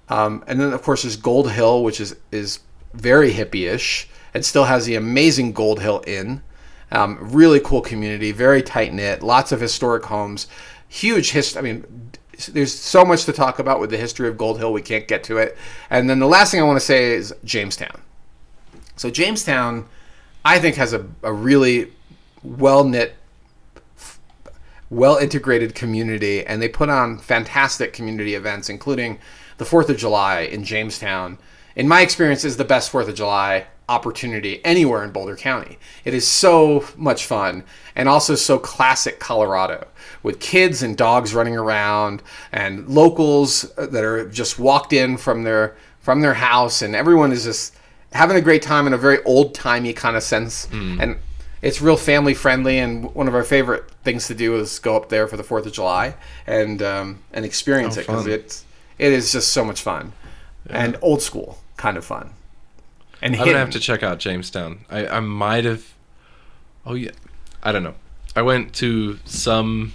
Speaker 1: then of course there's Gold Hill, which is very hippie-ish and still has the amazing Gold Hill Inn. Really cool community, very tight-knit, lots of historic homes, huge history. I mean, there's so much to talk about with the history of Gold Hill, we can't get to it. And then the last thing I want to say is Jamestown. So Jamestown, I think, has a really well-knit, well-integrated community, and they put on fantastic community events, including the 4th of July in Jamestown. In my experience, is the best 4th of July opportunity anywhere in Boulder County. It is so much fun, and also so classic Colorado, with kids and dogs running around and locals that are just walked in from their house, and everyone is just having a great time in a very old-timey kind of sense. And it's real family friendly, and one of our favorite things to do is go up there for the 4th of July and experience it, because it is just so much fun and old school kind of fun. And
Speaker 2: I'm gonna have to check out Jamestown. I might have. Oh yeah, I don't know. I went to some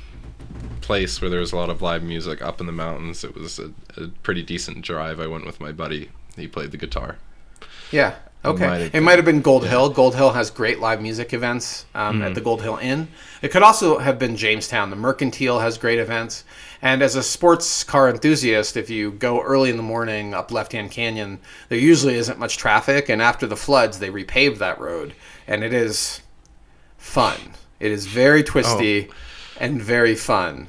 Speaker 2: place where there was a lot of live music up in the mountains. It was a pretty decent drive. I went with my buddy. He played the guitar.
Speaker 1: Yeah. Okay. It might have been Gold Hill. Gold Hill has great live music events at the Gold Hill Inn. It could also have been Jamestown. The Mercantile has great events. And as a sports car enthusiast, if you go early in the morning up Left-Hand Canyon, there usually isn't much traffic. And after the floods, they repaved that road. And it is fun. It is very twisty and very fun.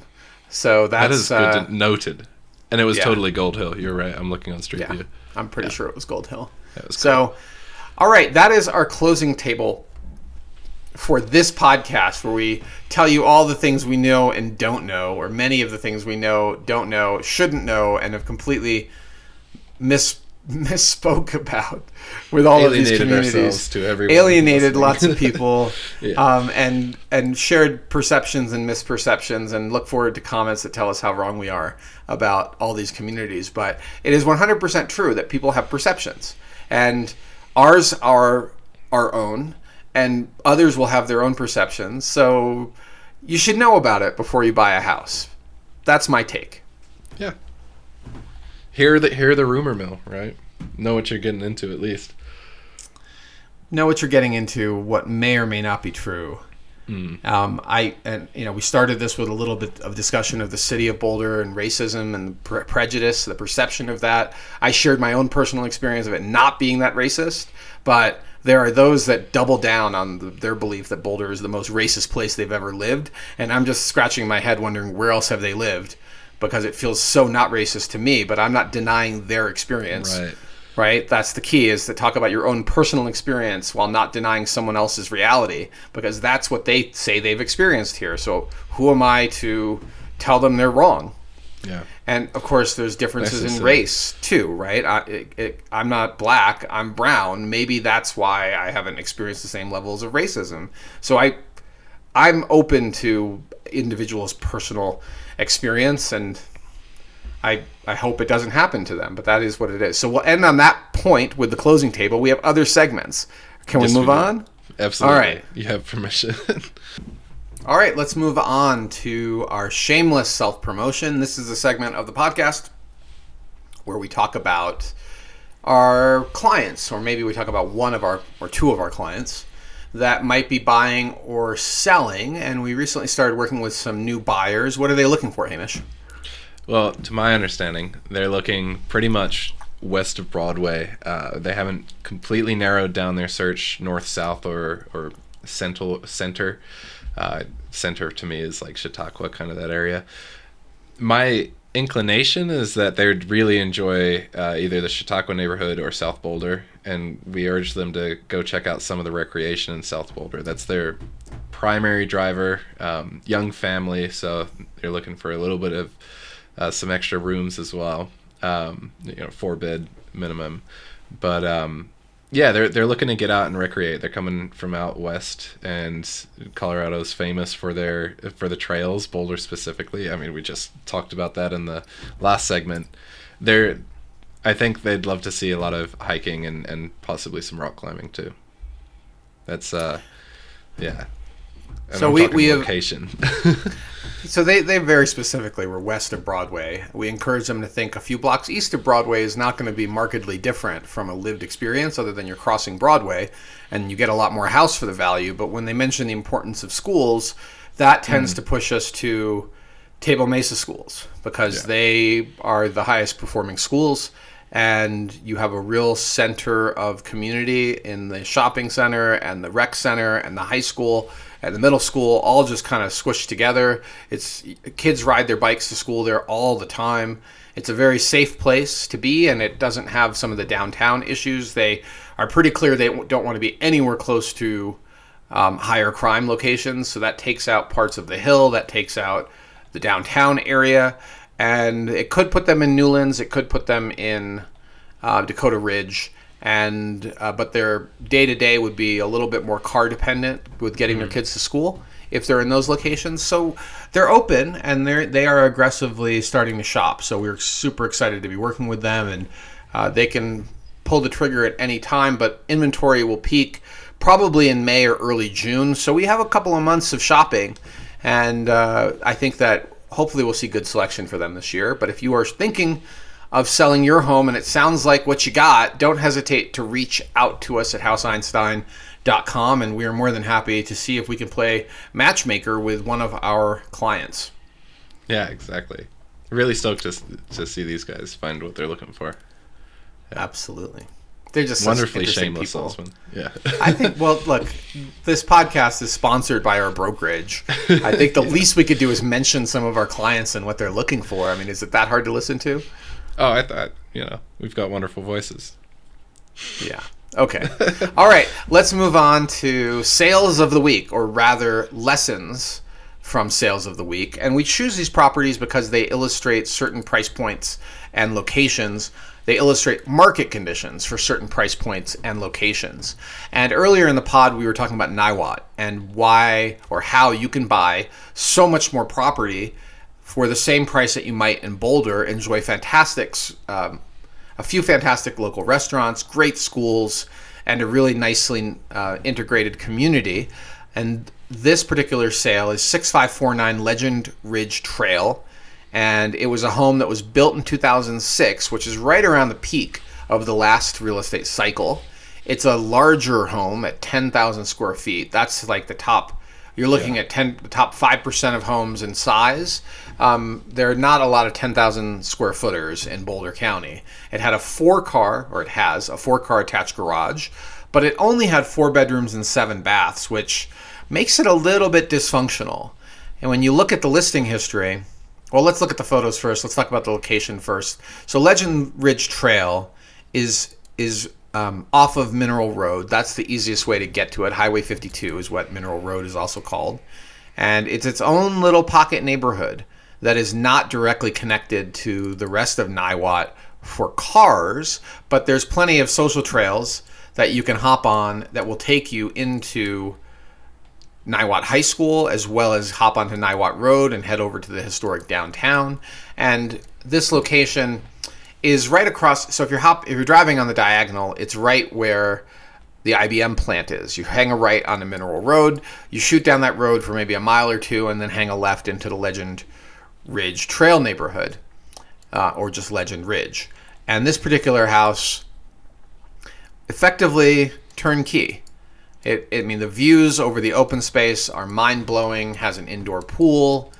Speaker 1: So
Speaker 2: that is good noted. And it was totally Gold Hill. You're right. I'm looking on Street View.
Speaker 1: I'm pretty sure it was Gold Hill.
Speaker 2: That was cool.
Speaker 1: So, all right, that is our closing table for this podcast, where we tell you all the things we know and don't know, or many of the things we know, don't know, shouldn't know, and have completely misspoke about with all of these communities. Alienated lots of people, and shared perceptions and misperceptions, and look forward to comments that tell us how wrong we are about all these communities. But it is 100% true that people have perceptions, and ours are our own, and others will have their own perceptions. So you should know about it before you buy a house. That's my take.
Speaker 2: Yeah. Hear the rumor mill, right? Know what you're getting into, at least.
Speaker 1: Know what you're getting into, what may or may not be true. We started this with a little bit of discussion of the city of Boulder and racism and prejudice, the perception of that. I shared my own personal experience of it not being that racist, but there are those that double down on their belief that Boulder is the most racist place they've ever lived, and I'm just scratching my head wondering where else have they lived, because it feels so not racist to me, but I'm not denying their experience. Right? That's the key, is to talk about your own personal experience while not denying someone else's reality, because that's what they say they've experienced here. So who am I to tell them they're wrong?
Speaker 2: Yeah.
Speaker 1: And of course there's differences in race too, right? I'm not black, I'm brown. Maybe that's why I haven't experienced the same levels of racism. So I'm open to individuals' personal experience, and I hope it doesn't happen to them, but that is what it is. So we'll end on that point with the closing table. We have other segments. Can we move on?
Speaker 2: Absolutely.
Speaker 1: All right.
Speaker 2: You have permission.
Speaker 1: All right, let's move on to our shameless self-promotion. This is a segment of the podcast where we talk about our clients, or maybe we talk about one of our or two of our clients that might be buying or selling. And we recently started working with some new buyers. What are they looking for, Hamish?
Speaker 2: Well, to my understanding, they're looking pretty much west of Broadway. They haven't completely narrowed down their search north-south or center. Center to me is like Chautauqua, kind of that area. My inclination is that they would really enjoy either the Chautauqua neighborhood or South Boulder, and we urge them to go check out some of the recreation in South Boulder. That's their primary driver. Young family, so they're looking for a little bit of some extra rooms as well. 4-bed minimum, but yeah, they're looking to get out and recreate. They're coming from out west, and Colorado's famous for the trails, Boulder specifically. I mean, we just talked about that in the last segment. I think they'd love to see a lot of hiking and possibly some rock climbing too. That's yeah. And
Speaker 1: so we have
Speaker 2: location.
Speaker 1: So they very specifically were west of Broadway. We encourage them to think a few blocks east of Broadway is not going to be markedly different from a lived experience, other than you're crossing Broadway, and you get a lot more house for the value. But when they mention the importance of schools, that tends to push us to Table Mesa schools, because they are the highest performing schools, and you have a real center of community in the shopping center and the rec center and the high school and the middle school, all just kind of squished together. Kids ride their bikes to school there all the time. It's a very safe place to be, and it doesn't have some of the downtown issues. They are pretty clear they don't want to be anywhere close to higher crime locations, so that takes out parts of the hill, that takes out the downtown area, and it could put them in Newlands, it could put them in Dakota Ridge, but their day-to-day would be a little bit more car dependent with getting their kids to school if they're in those locations. So they're open, and they are aggressively starting to shop. So we're super excited to be working with them, and they can pull the trigger at any time, but inventory will peak probably in May or early June. So we have a couple of months of shopping, and I think that hopefully we'll see good selection for them this year. But if you are thinking of selling your home and it sounds like what you got, don't hesitate to reach out to us at houseeinstein.com, and we are more than happy to see if we can play matchmaker with one of our clients.
Speaker 2: Yeah, exactly. Really stoked to see these guys find what they're looking for.
Speaker 1: Yeah. Absolutely. They're just
Speaker 2: wonderfully
Speaker 1: such
Speaker 2: shameless
Speaker 1: people.
Speaker 2: salesman. Yeah.
Speaker 1: I think, well, look, this podcast is sponsored by our brokerage. I think the least we could do is mention some of our clients and what they're looking for. I mean, is it that hard to listen to?
Speaker 2: Oh, I thought, we've got wonderful voices.
Speaker 1: Yeah. Okay. All right. Let's move on to sales of the week, or rather lessons from sales of the week. And we choose these properties because they illustrate certain price points and locations. They illustrate market conditions for certain price points and locations. And earlier in the pod, we were talking about Niwot and why or how you can buy so much more property for the same price that you might in Boulder, enjoy a few fantastic local restaurants, great schools, and a really nicely integrated community. And this particular sale is 6549 Legend Ridge Trail, and it was a home that was built in 2006, which is right around the peak of the last real estate cycle. It's a larger home at 10,000 square feet. That's like the top. You're looking at the top 5% of homes in size. There are not a lot of 10,000 square footers in Boulder County. It has a 4-car attached garage, but it only had 4 bedrooms and 7 baths, which makes it a little bit dysfunctional. And when you look at the listing history, well, let's look at the photos first. Let's talk about the location first. So Legend Ridge Trail is off of Mineral Road. That's the easiest way to get to it. Highway 52 is what Mineral Road is also called. And it's its own little pocket neighborhood that is not directly connected to the rest of Niwot for cars, but there's plenty of social trails that you can hop on that will take you into Niwot High School, as well as hop onto Niwot Road and head over to the historic downtown. And this location is right across. So if you're driving on the diagonal, it's right where the IBM plant is. You hang a right on the Mineral Road, you shoot down that road for maybe a mile or two, and then hang a left into the Legend Ridge Trail neighborhood, or just Legend Ridge. And this particular house, effectively turnkey. The views over the open space are mind-blowing. Has an indoor pool.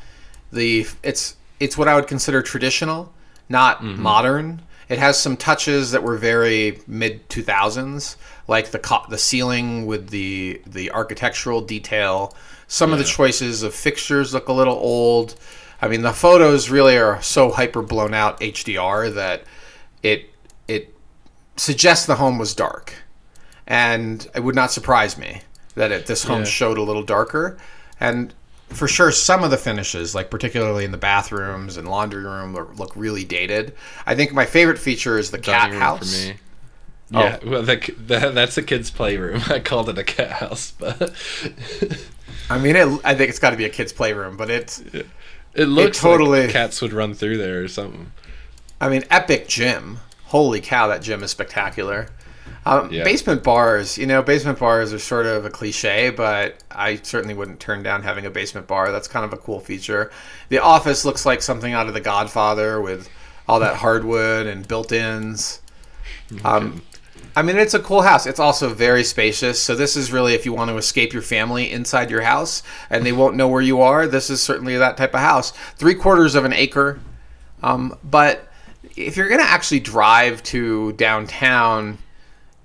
Speaker 1: It's what I would consider traditional, not modern. It has some touches that were very mid-2000s, like the ceiling with the architectural detail. Some of the choices of fixtures look a little old. I mean, the photos really are so hyper blown out HDR that it suggests the home was dark. And it would not surprise me that this home showed a little darker. And for sure, some of the finishes, like particularly in the bathrooms and laundry room, look really dated. I think my favorite feature is the cat house. For me.
Speaker 2: Yeah, well, that's a kid's playroom. I called it a cat house, but
Speaker 1: I mean, I think it's got to be a kid's playroom, but it
Speaker 2: looks totally like cats would run through there or something.
Speaker 1: I mean, epic gym. Holy cow, that gym is spectacular. Basement bars, basement bars are sort of a cliche, but I certainly wouldn't turn down having a basement bar. That's kind of a cool feature. The office looks like something out of The Godfather with all that hardwood and built-ins. I mean, it's a cool house. It's also very spacious. So this is really, if you want to escape your family inside your house and they won't know where you are, this is certainly that type of house. 3/4 of an acre. But if you're going to actually drive to downtown,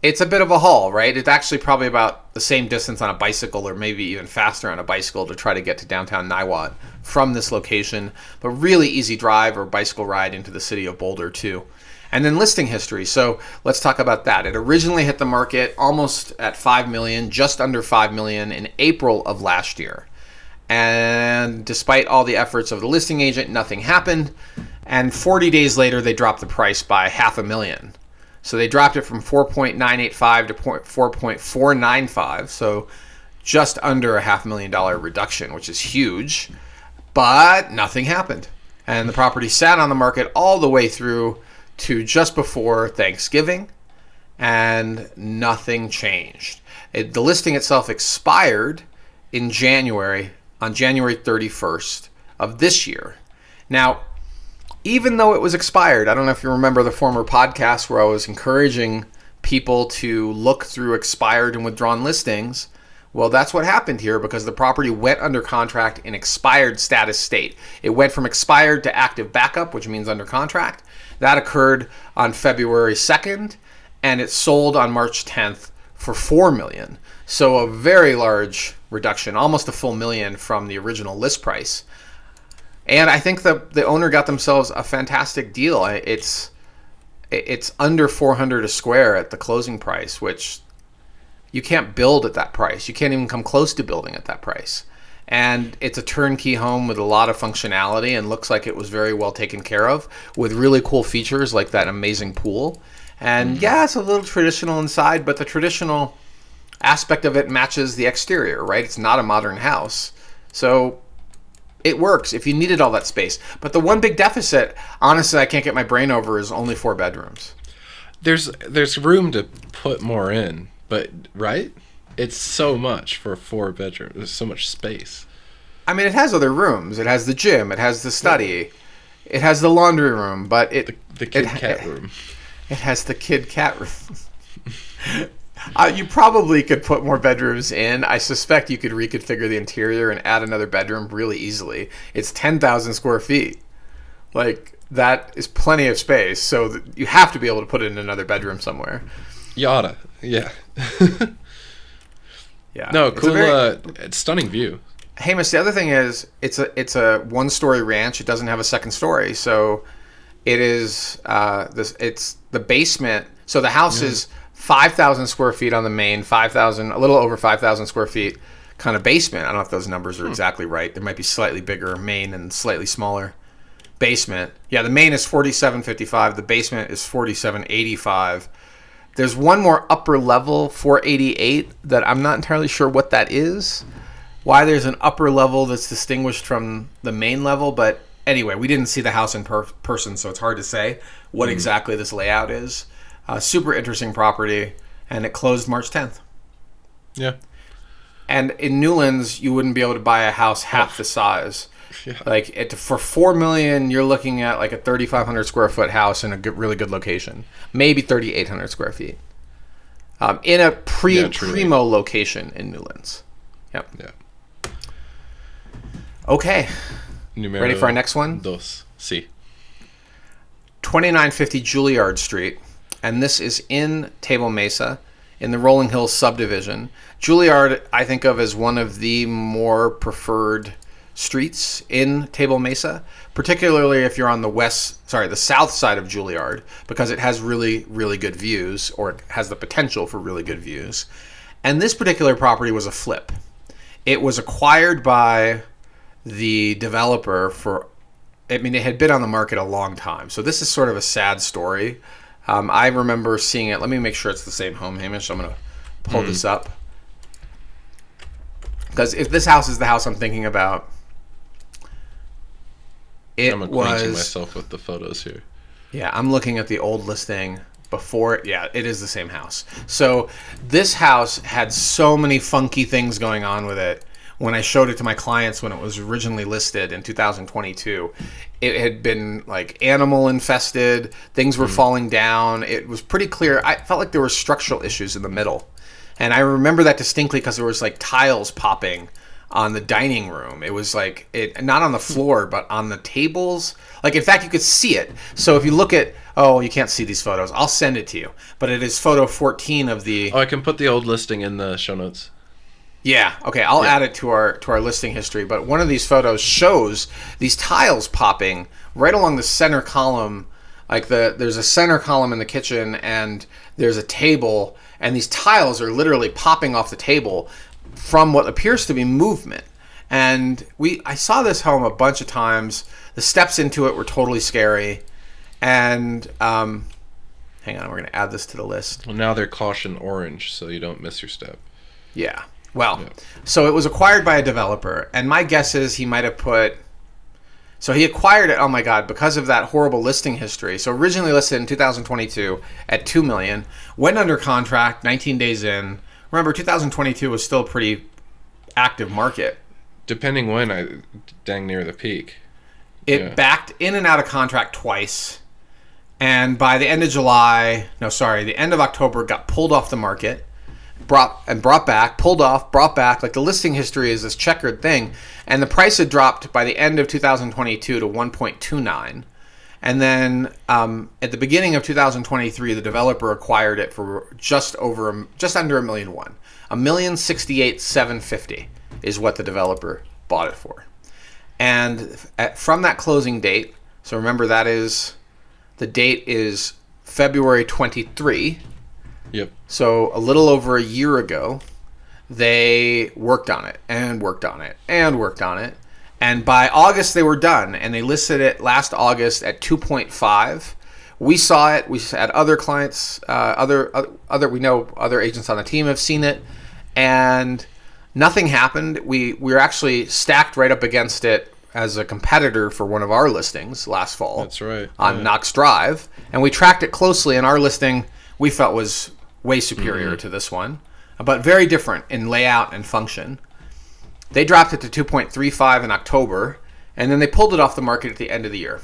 Speaker 1: it's a bit of a haul, right? It's actually probably about the same distance on a bicycle, or maybe even faster on a bicycle, to try to get to downtown Niwot from this location. But really easy drive or bicycle ride into the city of Boulder too. And then listing history. So let's talk about that. It originally hit the market almost at $5 million, just under $5 million in April of last year. And despite all the efforts of the listing agent, nothing happened. And 40 days later, they dropped the price by $500,000. So they dropped it from 4.985 to 4.495. So just under a $500,000 reduction, which is huge. But nothing happened. And the property sat on the market all the way through to just before Thanksgiving, and nothing changed. The listing itself expired in January, on January 31st of this year. Now, even though it was expired, I don't know if you remember the former podcast where I was encouraging people to look through expired and withdrawn listings. Well, that's what happened here, because the property went under contract in expired status state. It went from expired to active backup, which means under contract. That occurred on February 2nd, and it sold on March 10th for $4 million. So a very large reduction, almost a full $1 million from the original list price. And I think the owner got themselves a fantastic deal. It's under $400 a square at the closing price, which you can't build at that price. You can't even come close to building at that price. And it's a turnkey home with a lot of functionality, and looks like it was very well taken care of, with really cool features like that amazing pool. And yeah, it's a little traditional inside, but the traditional aspect of it matches the exterior, right? It's not a modern house. So it works if you needed all that space. But the one big deficit, honestly, I can't get my brain over, is only 4 bedrooms.
Speaker 2: There's room to put more in, but right? It's so much for a 4 bedroom. There's so much space.
Speaker 1: I mean, it has other rooms. It has the gym. It has the study. It has the laundry room. But
Speaker 2: the kid cat room.
Speaker 1: It has the kid cat room. You probably could put more bedrooms in. I suspect you could reconfigure the interior and add another bedroom really easily. It's 10,000 square feet. Like, that is plenty of space. So you have to be able to put it in another bedroom somewhere.
Speaker 2: You oughta. Yeah.
Speaker 1: Yeah.
Speaker 2: No, cool. It's stunning view.
Speaker 1: Hamish, the other thing is, it's a 1-story ranch. It doesn't have a second story, so it is it's the basement. So the house is 5,000 square feet on the main, a little over 5,000 square feet kind of basement. I don't know if those numbers are exactly right. There might be slightly bigger main and slightly smaller basement. Yeah, the main is 4755. The basement is 4785. There's one more upper level, 488, that I'm not entirely sure what that is. Why there's an upper level that's distinguished from the main level. But anyway, we didn't see the house in person, so it's hard to say what exactly this layout is. Super interesting property, and it closed March 10th.
Speaker 2: Yeah.
Speaker 1: And in Newlands, you wouldn't be able to buy a house half the size. Yeah. Like for $4 million, you're looking at like a 3,500 square foot house in a really good location, maybe 3,800 square feet, in a primo location in Newlands. Yep.
Speaker 2: Yeah.
Speaker 1: Okay.
Speaker 2: Numero
Speaker 1: Ready for our next one?
Speaker 2: Dos. Sí.
Speaker 1: 2950 Juilliard Street, and this is in Table Mesa, in the Rolling Hills subdivision. Juilliard, I think of as one of the more preferred streets in Table Mesa, particularly if you're on the south side of Juilliard, because it has really, really good views, or it has the potential for really good views. And this particular property was a flip. It was acquired by the developer it had been on the market a long time. So this is sort of a sad story. I remember seeing it. Let me make sure it's the same home, Hamish. I'm going to pull this up. Because if this house is the house I'm thinking about,
Speaker 2: I'm acquainting myself with the photos here.
Speaker 1: Yeah, I'm looking at the old listing before. Yeah, it is the same house. So this house had so many funky things going on with it. When I showed it to my clients when it was originally listed in 2022, it had been like animal infested. Things were falling down. It was pretty clear. I felt like there were structural issues in the middle. And I remember that distinctly because there was like tiles popping on the dining room. It was like, not on the floor, but on the tables. Like, in fact, you could see it. So if you look at, you can't see these photos. I'll send it to you. But it is photo 14 of the...
Speaker 2: Oh, I can put the old listing in the show notes.
Speaker 1: Yeah, okay, I'll add it to our listing history, but one of these photos shows these tiles popping right along the center column. Like there's a center column in the kitchen and there's a table, and these tiles are literally popping off the table from what appears to be movement. And I saw this home a bunch of times. The steps into it were totally scary. And hang on, we're going to add this to the list.
Speaker 2: Well, now they're caution orange, so you don't miss your step.
Speaker 1: Yeah. Well, So it was acquired by a developer, and my guess is he might have so he acquired it, oh my God, because of that horrible listing history. So originally listed in 2022 at $2 million, went under contract 19 days in. Remember, 2022 was still a pretty active market.
Speaker 2: Depending when, dang near the peak.
Speaker 1: It backed in and out of contract twice, and by the end of the end of October, got pulled off the market. Brought back, pulled off, brought back. Like, the listing history is this checkered thing. And the price had dropped by the end of 2022 to 1.29. And then at the beginning of 2023, the developer acquired it for just under $1.1 million. $1,068,750 is what the developer bought it for. And from that closing date, so remember the date is February 23.
Speaker 2: Yep.
Speaker 1: So a little over a year ago, they worked on it and worked on it and worked on it. And by August, they were done. And they listed it last August at 2.5. We saw it. We had other clients, we know other agents on the team have seen it. And nothing happened. We were actually stacked right up against it as a competitor for one of our listings last fall.
Speaker 2: That's right.
Speaker 1: On Knox Drive. And we tracked it closely, and our listing we felt was way superior to this one, but very different in layout and function. They dropped it to 2.35 in October, and then they pulled it off the market at the end of the year.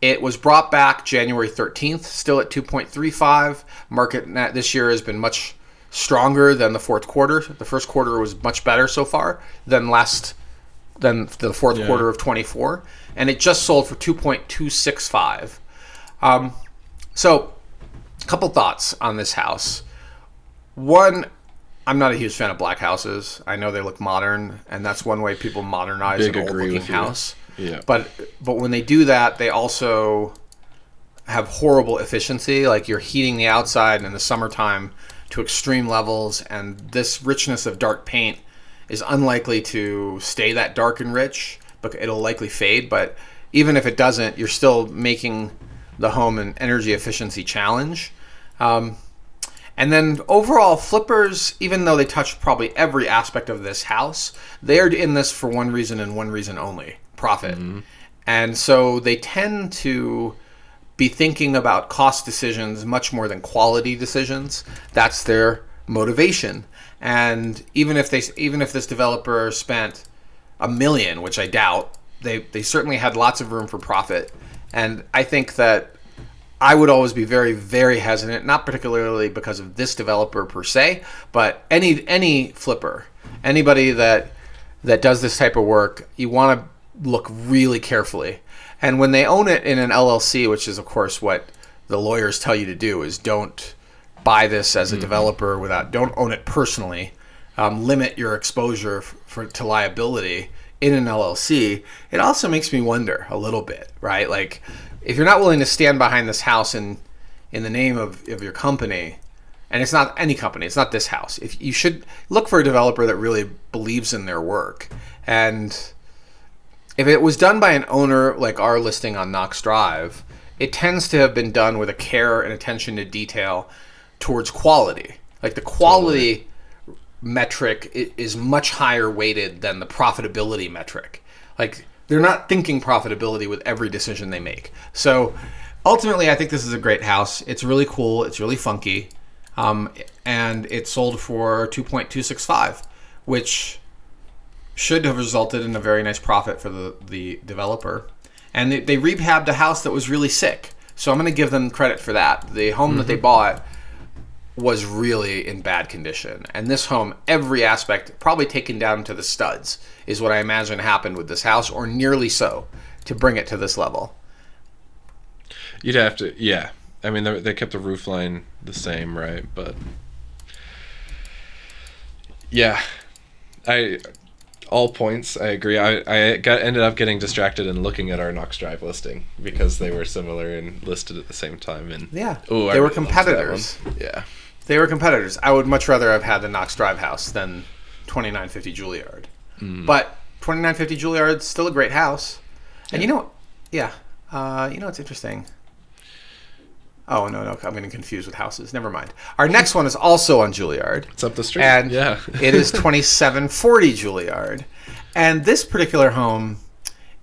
Speaker 1: It was brought back January 13th, still at 2.35. Market this year has been much stronger than the fourth quarter. The first quarter was much better so far than the fourth quarter of 24, and it just sold for 2.265. So a couple thoughts on this house. One, I'm not a huge fan of black houses. I know they look modern, and that's one way people modernize an old-looking house.
Speaker 2: Yeah.
Speaker 1: But when they do that, they also have horrible efficiency. Like, you're heating the outside in the summertime to extreme levels, and this richness of dark paint is unlikely to stay that dark and rich, but it'll likely fade. But even if it doesn't, you're still making the home an energy efficiency challenge. And then overall, flippers, even though they touch probably every aspect of this house, they're in this for one reason and one reason only: profit. Mm-hmm. And so they tend to be thinking about cost decisions much more than quality decisions. That's their motivation. And even if this developer spent $1 million, which I doubt, they certainly had lots of room for profit. And I think that I would always be very, very hesitant, not particularly because of this developer per se, but any flipper, anybody that does this type of work, you want to look really carefully. And when they own it in an LLC, which is, of course, what the lawyers tell you to do, is don't buy this as a developer don't own it personally, limit your exposure to liability, in an LLC, it also makes me wonder a little bit, right? Like, if you're not willing to stand behind this house in the name of your company, and it's not any company, it's not this house, if you should look for a developer that really believes in their work. And if it was done by an owner like our listing on Knox Drive, it tends to have been done with a care and attention to detail towards quality. Like, the quality metric is much higher weighted than the profitability metric. Like, they're not thinking profitability with every decision they make. So ultimately, I think this is a great house. It's really cool. It's really funky. And it sold for $2.265, which should have resulted in a very nice profit for the developer. And they rehabbed a house that was really sick. So I'm going to give them credit for that. The home that they bought was really in bad condition. And this home, every aspect, probably taken down to the studs, is what I imagine happened with this house, or nearly so, to bring it to this level.
Speaker 2: You'd have to, yeah. I mean, they kept the roof line the same, right? But yeah, all points, I agree. I ended up getting distracted and looking at our Knox Drive listing because they were similar and listed at the same time. And
Speaker 1: yeah,
Speaker 2: ooh,
Speaker 1: they were competitors.
Speaker 2: Yeah,
Speaker 1: they were competitors. I would much rather have had the Knox Drive house than 2950 Juilliard. But 2950 Juilliard's still a great house. And you know what's interesting? Oh, no, I'm getting confused with houses. Never mind. Our next one is also on Juilliard.
Speaker 2: It's up the street.
Speaker 1: And
Speaker 2: yeah.
Speaker 1: It is 2740 Juilliard. And this particular home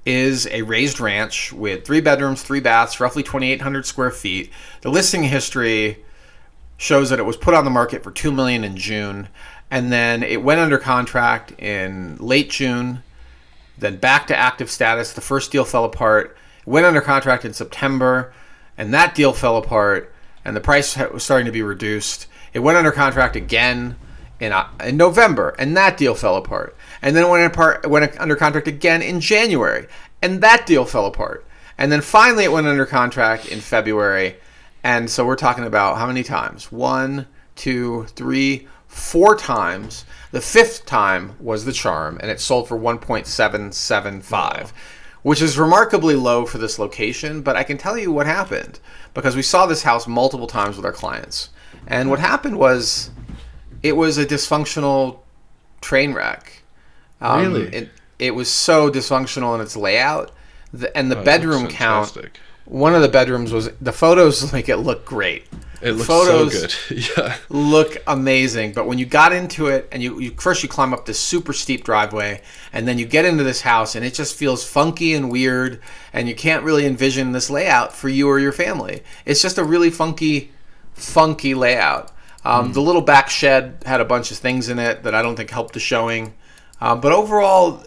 Speaker 1: is a raised ranch with 3 bedrooms, 3 baths, roughly 2,800 square feet. The listing history shows that it was put on the market for $2 million in June. And then it went under contract in late June, then back to active status. The first deal fell apart. It went under contract in September, and that deal fell apart, and the price was starting to be reduced. It went under contract again in November, and that deal fell apart. And then it went under contract again in January, and that deal fell apart. And then finally it went under contract in February. And so we're talking about how many times? 1, 2, 3, 4 times. The 5th time was the charm, and it sold for $1.775. Wow. Which is remarkably low for this location, but I can tell you what happened, because we saw this house multiple times with our clients. And what happened was, it was a dysfunctional train wreck.
Speaker 2: Really?
Speaker 1: It was so dysfunctional in its layout, and the bedroom count. One of the bedrooms was, the photos make it look great.
Speaker 2: It looks so good. Yeah.
Speaker 1: Look amazing. But when you got into it, and you first climb up this super steep driveway, and then you get into this house, and it just feels funky and weird, and you can't really envision this layout for you or your family. It's just a really funky layout. The little back shed had a bunch of things in it that I don't think helped the showing. But overall,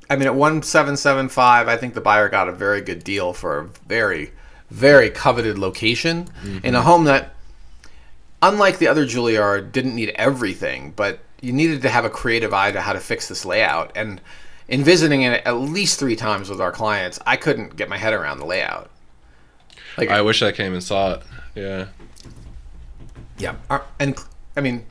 Speaker 1: I mean, at $1.775, I think the buyer got a very good deal for a very, very coveted location in a home that, unlike the other Juilliard, didn't need everything, but you needed to have a creative eye to how to fix this layout. And in visiting it at least 3 times with our clients, I couldn't get my head around the layout.
Speaker 2: Like, I wish I came and saw it. Yeah.
Speaker 1: Yeah. And I mean,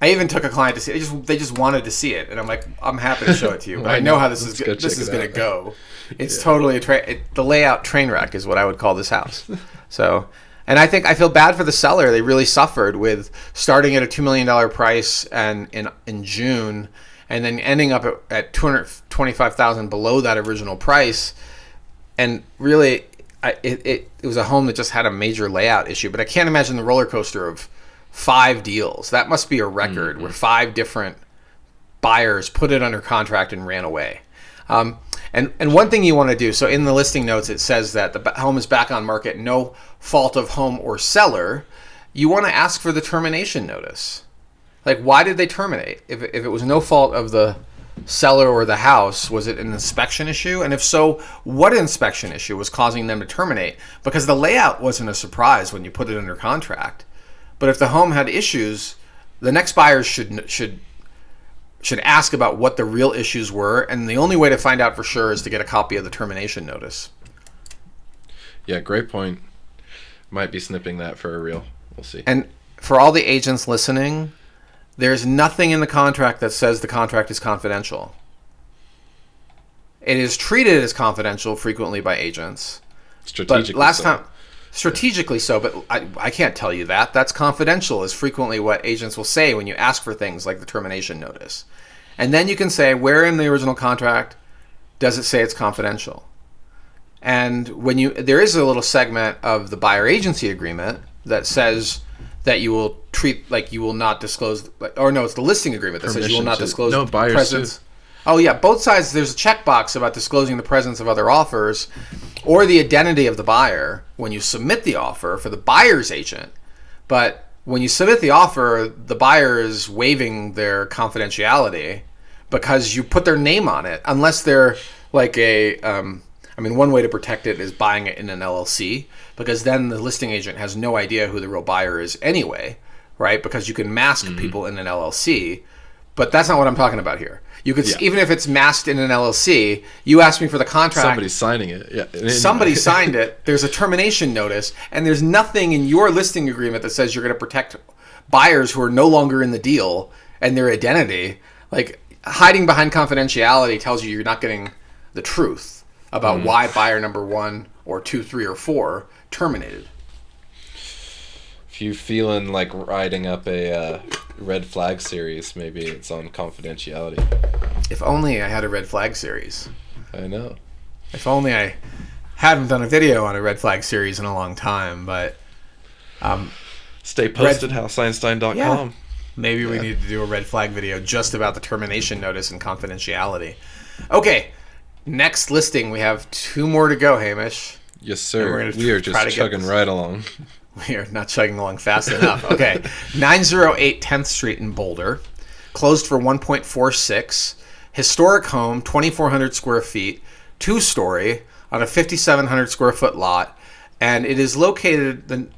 Speaker 1: I even took a client to see it. They just wanted to see it, and I'm like, I'm happy to show it to you, but I know how this is going to go. It's totally the layout train wreck is what I would call this house. So, and I feel bad for the seller. They really suffered with starting at a $2 million price and in June, and then ending up at $225,000 below that original price, and really, it was a home that just had a major layout issue. But I can't imagine the roller coaster of 5 deals. That must be a record where 5 different buyers put it under contract and ran away. And one thing you want to do, so in the listing notes it says that the home is back on market, no fault of home or seller. You want to ask for the termination notice. Like, why did they terminate? If it was no fault of the seller or the house, was it an inspection issue? And if so, what inspection issue was causing them to terminate? Because the layout wasn't a surprise when you put it under contract. But if the home had issues, the next buyers should ask about what the real issues were, and the only way to find out for sure is to get a copy of the termination notice.
Speaker 2: Yeah, great point. Might be snipping that for a reel. We'll see.
Speaker 1: And for all the agents listening, there's nothing in the contract that says the contract is confidential. It is treated as confidential frequently by agents.
Speaker 2: Strategically
Speaker 1: but last
Speaker 2: so.
Speaker 1: time, strategically so, but I can't tell you that. That's confidential is frequently what agents will say when you ask for things like the termination notice. And then you can say, where in the original contract does it say it's confidential? And there is a little segment of the buyer agency agreement that says that you will treat, like you will not disclose, or no, it's the listing agreement that says you will not disclose
Speaker 2: no buyers
Speaker 1: presence.
Speaker 2: too.
Speaker 1: Oh yeah, both sides. There's a checkbox about disclosing the presence of other offers or the identity of the buyer when you submit the offer for the buyer's agent. But when you submit the offer, the buyer is waiving their confidentiality because you put their name on it, unless they're like one way to protect it is buying it in an LLC, because then the listing agent has no idea who the real buyer is anyway, right? Because you can mask people in an LLC, but that's not what I'm talking about here. You could even if it's masked in an LLC, you asked me for the contract.
Speaker 2: Somebody's signing it. Yeah.
Speaker 1: Somebody signed it. There's a termination notice, and there's nothing in your listing agreement that says you're going to protect buyers who are no longer in the deal and their identity. Like, hiding behind confidentiality tells you you're not getting the truth about why buyer number 1 or 2, 3, or 4 terminated.
Speaker 2: If you're feeling like writing up a red flag series, maybe it's on confidentiality.
Speaker 1: If only I had a red flag series.
Speaker 2: I know.
Speaker 1: If only I hadn't done a video on a red flag series in a long time, but...
Speaker 2: Stay posted, houseeinstein.com.
Speaker 1: Yeah. Maybe we need to do a red flag video just about the termination notice and confidentiality. Okay, next listing. We have 2 more to go, Hamish.
Speaker 2: Yes, sir. We are just chugging right along.
Speaker 1: We are not chugging along fast enough. Okay, 908 10th Street in Boulder. Closed for $1.46. Historic home, 2,400 square feet, 2-story on a 5,700 square foot lot, and it is located.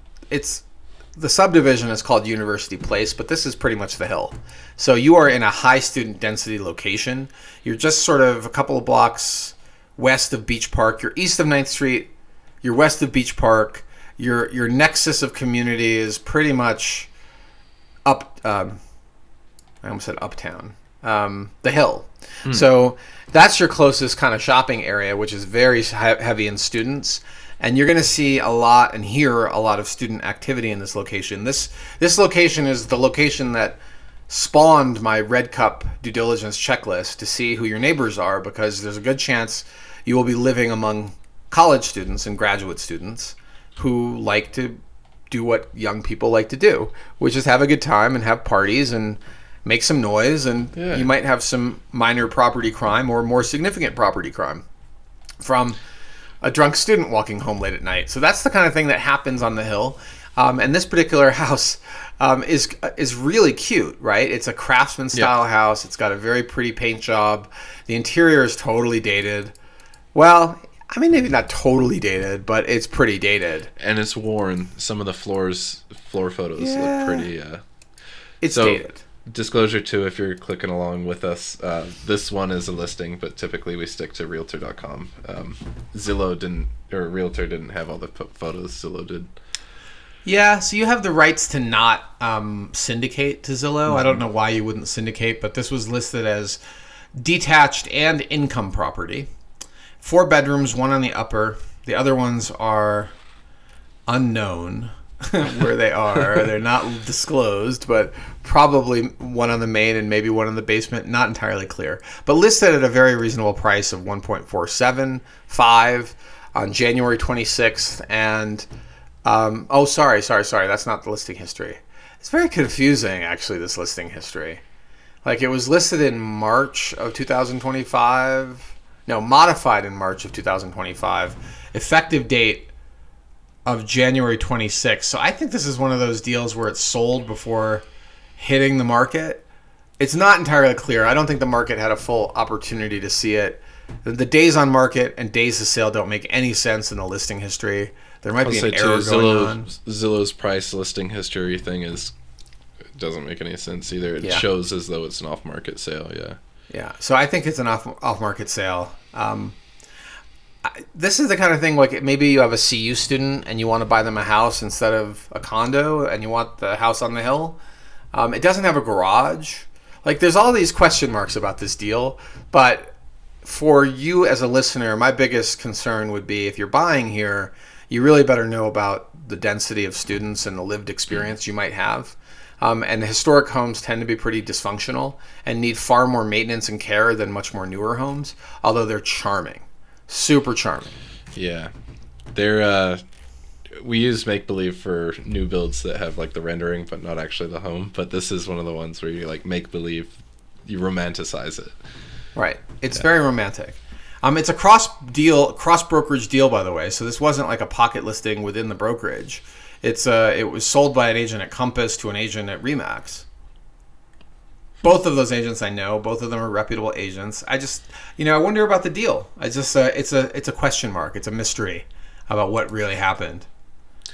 Speaker 1: The subdivision is called University Place, but this is pretty much the hill. So you are in a high student density location. You're just sort of a couple of blocks west of Beach Park. You're east of 9th Street. You're west of Beach Park. Your nexus of community is pretty much up. I almost said uptown. The hill. So that's your closest kind of shopping area, which is very heavy in students. And you're going to see a lot and hear a lot of student activity in this location. This location is the location that spawned my Red Cup due diligence checklist to see who your neighbors are, because there's a good chance you will be living among college students and graduate students who like to do what young people like to do, which is have a good time and have parties and make some noise, and you might have some minor property crime or more significant property crime from a drunk student walking home late at night. So that's the kind of thing that happens on the hill. And this particular house is really cute, right? It's a craftsman style house. It's got a very pretty paint job. The interior is totally dated. Well, I mean, maybe not totally dated, but it's pretty dated.
Speaker 2: And it's worn. Some of the floor photos look pretty.
Speaker 1: It's dated.
Speaker 2: Disclosure too, if you're clicking along with us, this one is a listing, but typically we stick to Realtor.com. Realtor didn't have all the photos. Zillow did.
Speaker 1: Yeah, so you have the rights to not syndicate to Zillow. I don't know why you wouldn't syndicate, but this was listed as detached and income property. 4 bedrooms, 1 on the upper. The other ones are unknown where they are. They're not disclosed, but probably 1 on the main and maybe 1 in the basement. Not entirely clear. But listed at a very reasonable price of $1.475 on January 26th. And, sorry. That's not the listing history. It's very confusing, actually, this listing history. Like, it was listed in March of 2025. No, modified in March of 2025. Effective date of January 26th. So I think this is one of those deals where it's sold before hitting the market. It's not entirely clear. I don't think the market had a full opportunity to see it. The days on market and days to sale don't make any sense in the listing history. There might be an error going on.
Speaker 2: Zillow's price listing history thing doesn't make any sense either. It shows as though it's an off-market sale,
Speaker 1: Yeah, so I think it's an off-market sale. This is the kind of thing, like maybe you have a CU student and you want to buy them a house instead of a condo and you want the house on the hill. It doesn't have a garage. Like, there's all these question marks about this deal, but for you as a listener, my biggest concern would be if you're buying here, you really better know about the density of students and the lived experience you might have. And historic homes tend to be pretty dysfunctional and need far more maintenance and care than much more newer homes, although they're charming. Super charming.
Speaker 2: Yeah. They're we use make-believe for new builds that have like the rendering but not actually the home, but this is one of the ones where you like make-believe, you romanticize it.
Speaker 1: Right. It's very romantic. It's a cross brokerage deal, by the way, so this wasn't like a pocket listing within the brokerage. It was sold by an agent at Compass to an agent at Remax. Both of those agents I know. Both of them are reputable agents. I just, I wonder about the deal. It's a question mark. It's a mystery about what really happened.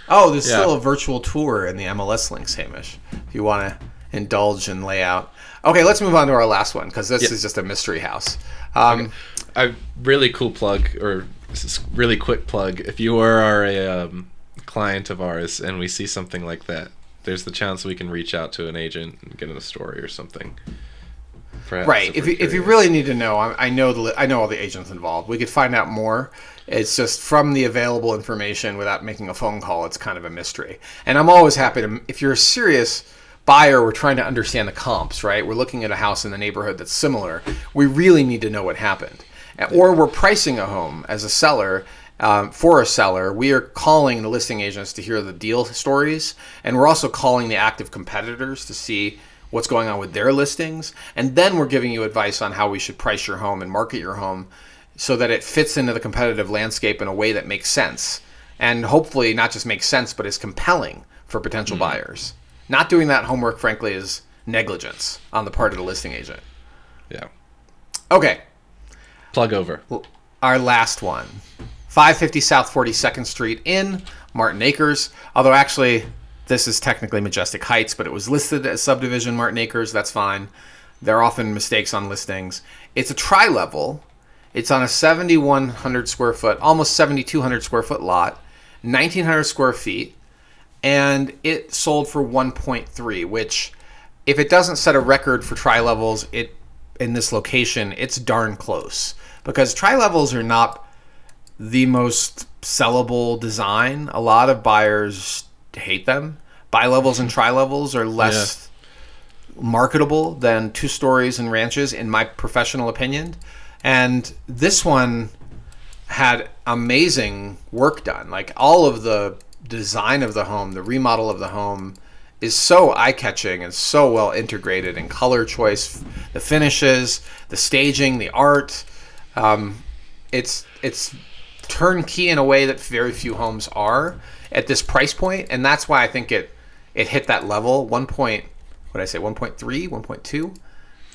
Speaker 1: Oh, there's still a virtual tour in the MLS links, Hamish, if you want to indulge in layout. Okay, let's move on to our last one, because this is just a mystery house.
Speaker 2: Okay. A really cool plug, or really quick plug. If you are a client of ours and we see something like that, there's the chance we can reach out to an agent and get in a story or something. Perhaps
Speaker 1: right. If you really need to know, I know all the agents involved. We could find out more. It's just from the available information without making a phone call. It's kind of a mystery. And I'm always happy to, if you're a serious buyer, we're trying to understand the comps, right? We're looking at a house in the neighborhood that's similar. We really need to know what happened. Or we're pricing a home as a seller. For a seller, we are calling the listing agents to hear the deal stories, and we're also calling the active competitors to see what's going on with their listings, and then we're giving you advice on how we should price your home and market your home so that it fits into the competitive landscape in a way that makes sense, and hopefully not just makes sense, but is compelling for potential buyers. Not doing that homework, frankly, is negligence on the part of the listing agent.
Speaker 2: Yeah.
Speaker 1: Okay.
Speaker 2: Plug over.
Speaker 1: Our last one. 550 South 42nd Street in Martin Acres. Although actually, this is technically Majestic Heights, but it was listed as subdivision Martin Acres. That's fine. There are often mistakes on listings. It's a tri-level. It's on a 7,100 square foot, almost 7,200 square foot lot, 1,900 square feet, and it sold for 1.3, which, if it doesn't set a record for tri-levels in this location, it's darn close. Because tri-levels are not the most sellable design. A lot of buyers hate them. Bi-levels and tri-levels are less marketable than 2 stories and ranches, in my professional opinion. And this one had amazing work done. Like, all of the design of the home, the remodel of the home is so eye-catching and so well integrated in color choice, the finishes, the staging, the art. It's turnkey in a way that very few homes are at this price point, and that's why I think it hit that level. 1.3, 1.2,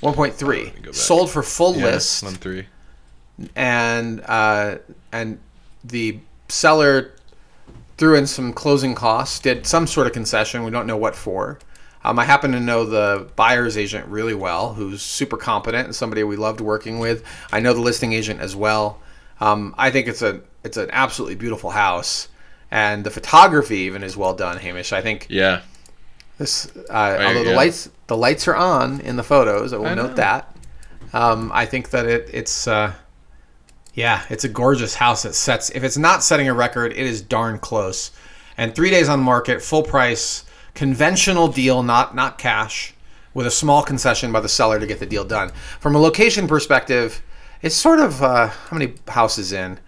Speaker 1: 1.3 sold for full list.
Speaker 2: 1.3,
Speaker 1: and the seller threw in some closing costs, did some sort of concession. We don't know what for. I happen to know the buyer's agent really well, who's super competent and somebody we loved working with. I know the listing agent as well. I think it's an absolutely beautiful house, and the photography even is well done, Hamish. I think this, although the lights are on in the photos, I will note that. I think that it's a gorgeous house. If it's not setting a record, it is darn close. And 3 days on market, full price, conventional deal, not cash, with a small concession by the seller to get the deal done. From a location perspective, it's sort of, how many houses in?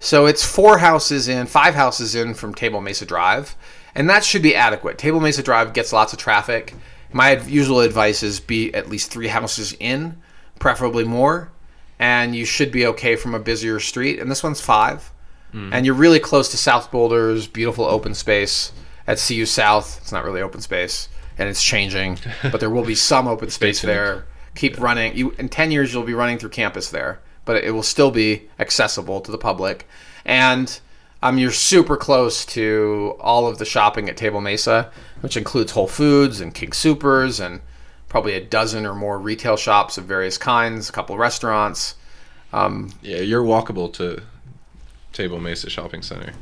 Speaker 1: So it's 5 houses in from Table Mesa Drive, and that should be adequate. Table Mesa Drive gets lots of traffic. My usual advice is be at least 3 houses in, preferably more, and you should be okay from a busier street. And this one's 5. And you're really close to South Boulder's beautiful open space at CU South. It's not really open space, and it's changing, but there will be some open space there. Keep running. In 10 years, you'll be running through campus there, but it will still be accessible to the public. And you're super close to all of the shopping at Table Mesa, which includes Whole Foods and King Soopers and probably a dozen or more retail shops of various kinds, a couple restaurants.
Speaker 2: You're walkable to Table Mesa Shopping Center.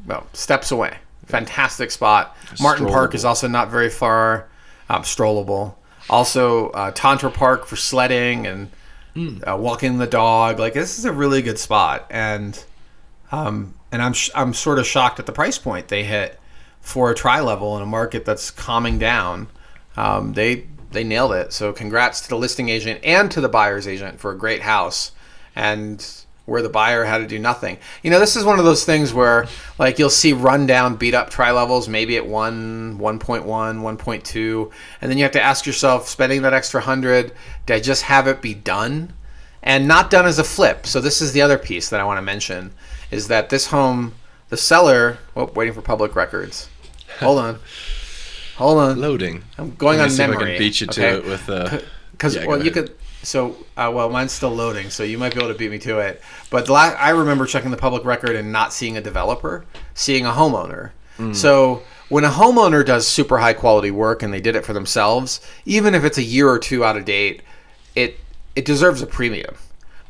Speaker 1: Well, steps away. Fantastic spot. Martin Park is also not very far. Strollable. Also, Tantra Park for sledding and walking the dog. Like, this is a really good spot. And I'm sort of shocked at the price point they hit for a tri-level in a market that's calming down. They nailed it. So congrats to the listing agent and to the buyer's agent for a great house, and where the buyer had to do nothing. This is one of those things where, like, you'll see rundown, beat up tri-levels, maybe at 1, 1.1, 1.2, and then you have to ask yourself, spending that extra 100, did I just have it be done? And not done as a flip. So this is the other piece that I want to mention, is that this home, the seller, waiting for public records. Hold on.
Speaker 2: Loading.
Speaker 1: I'm going on
Speaker 2: see
Speaker 1: memory.
Speaker 2: If I can beat you to it with
Speaker 1: because you could. So mine's still loading, so you might be able to beat me to it. But I remember checking the public record and not seeing a developer, seeing a homeowner. So when a homeowner does super high quality work and they did it for themselves, even if it's a year or two out of date, it deserves a premium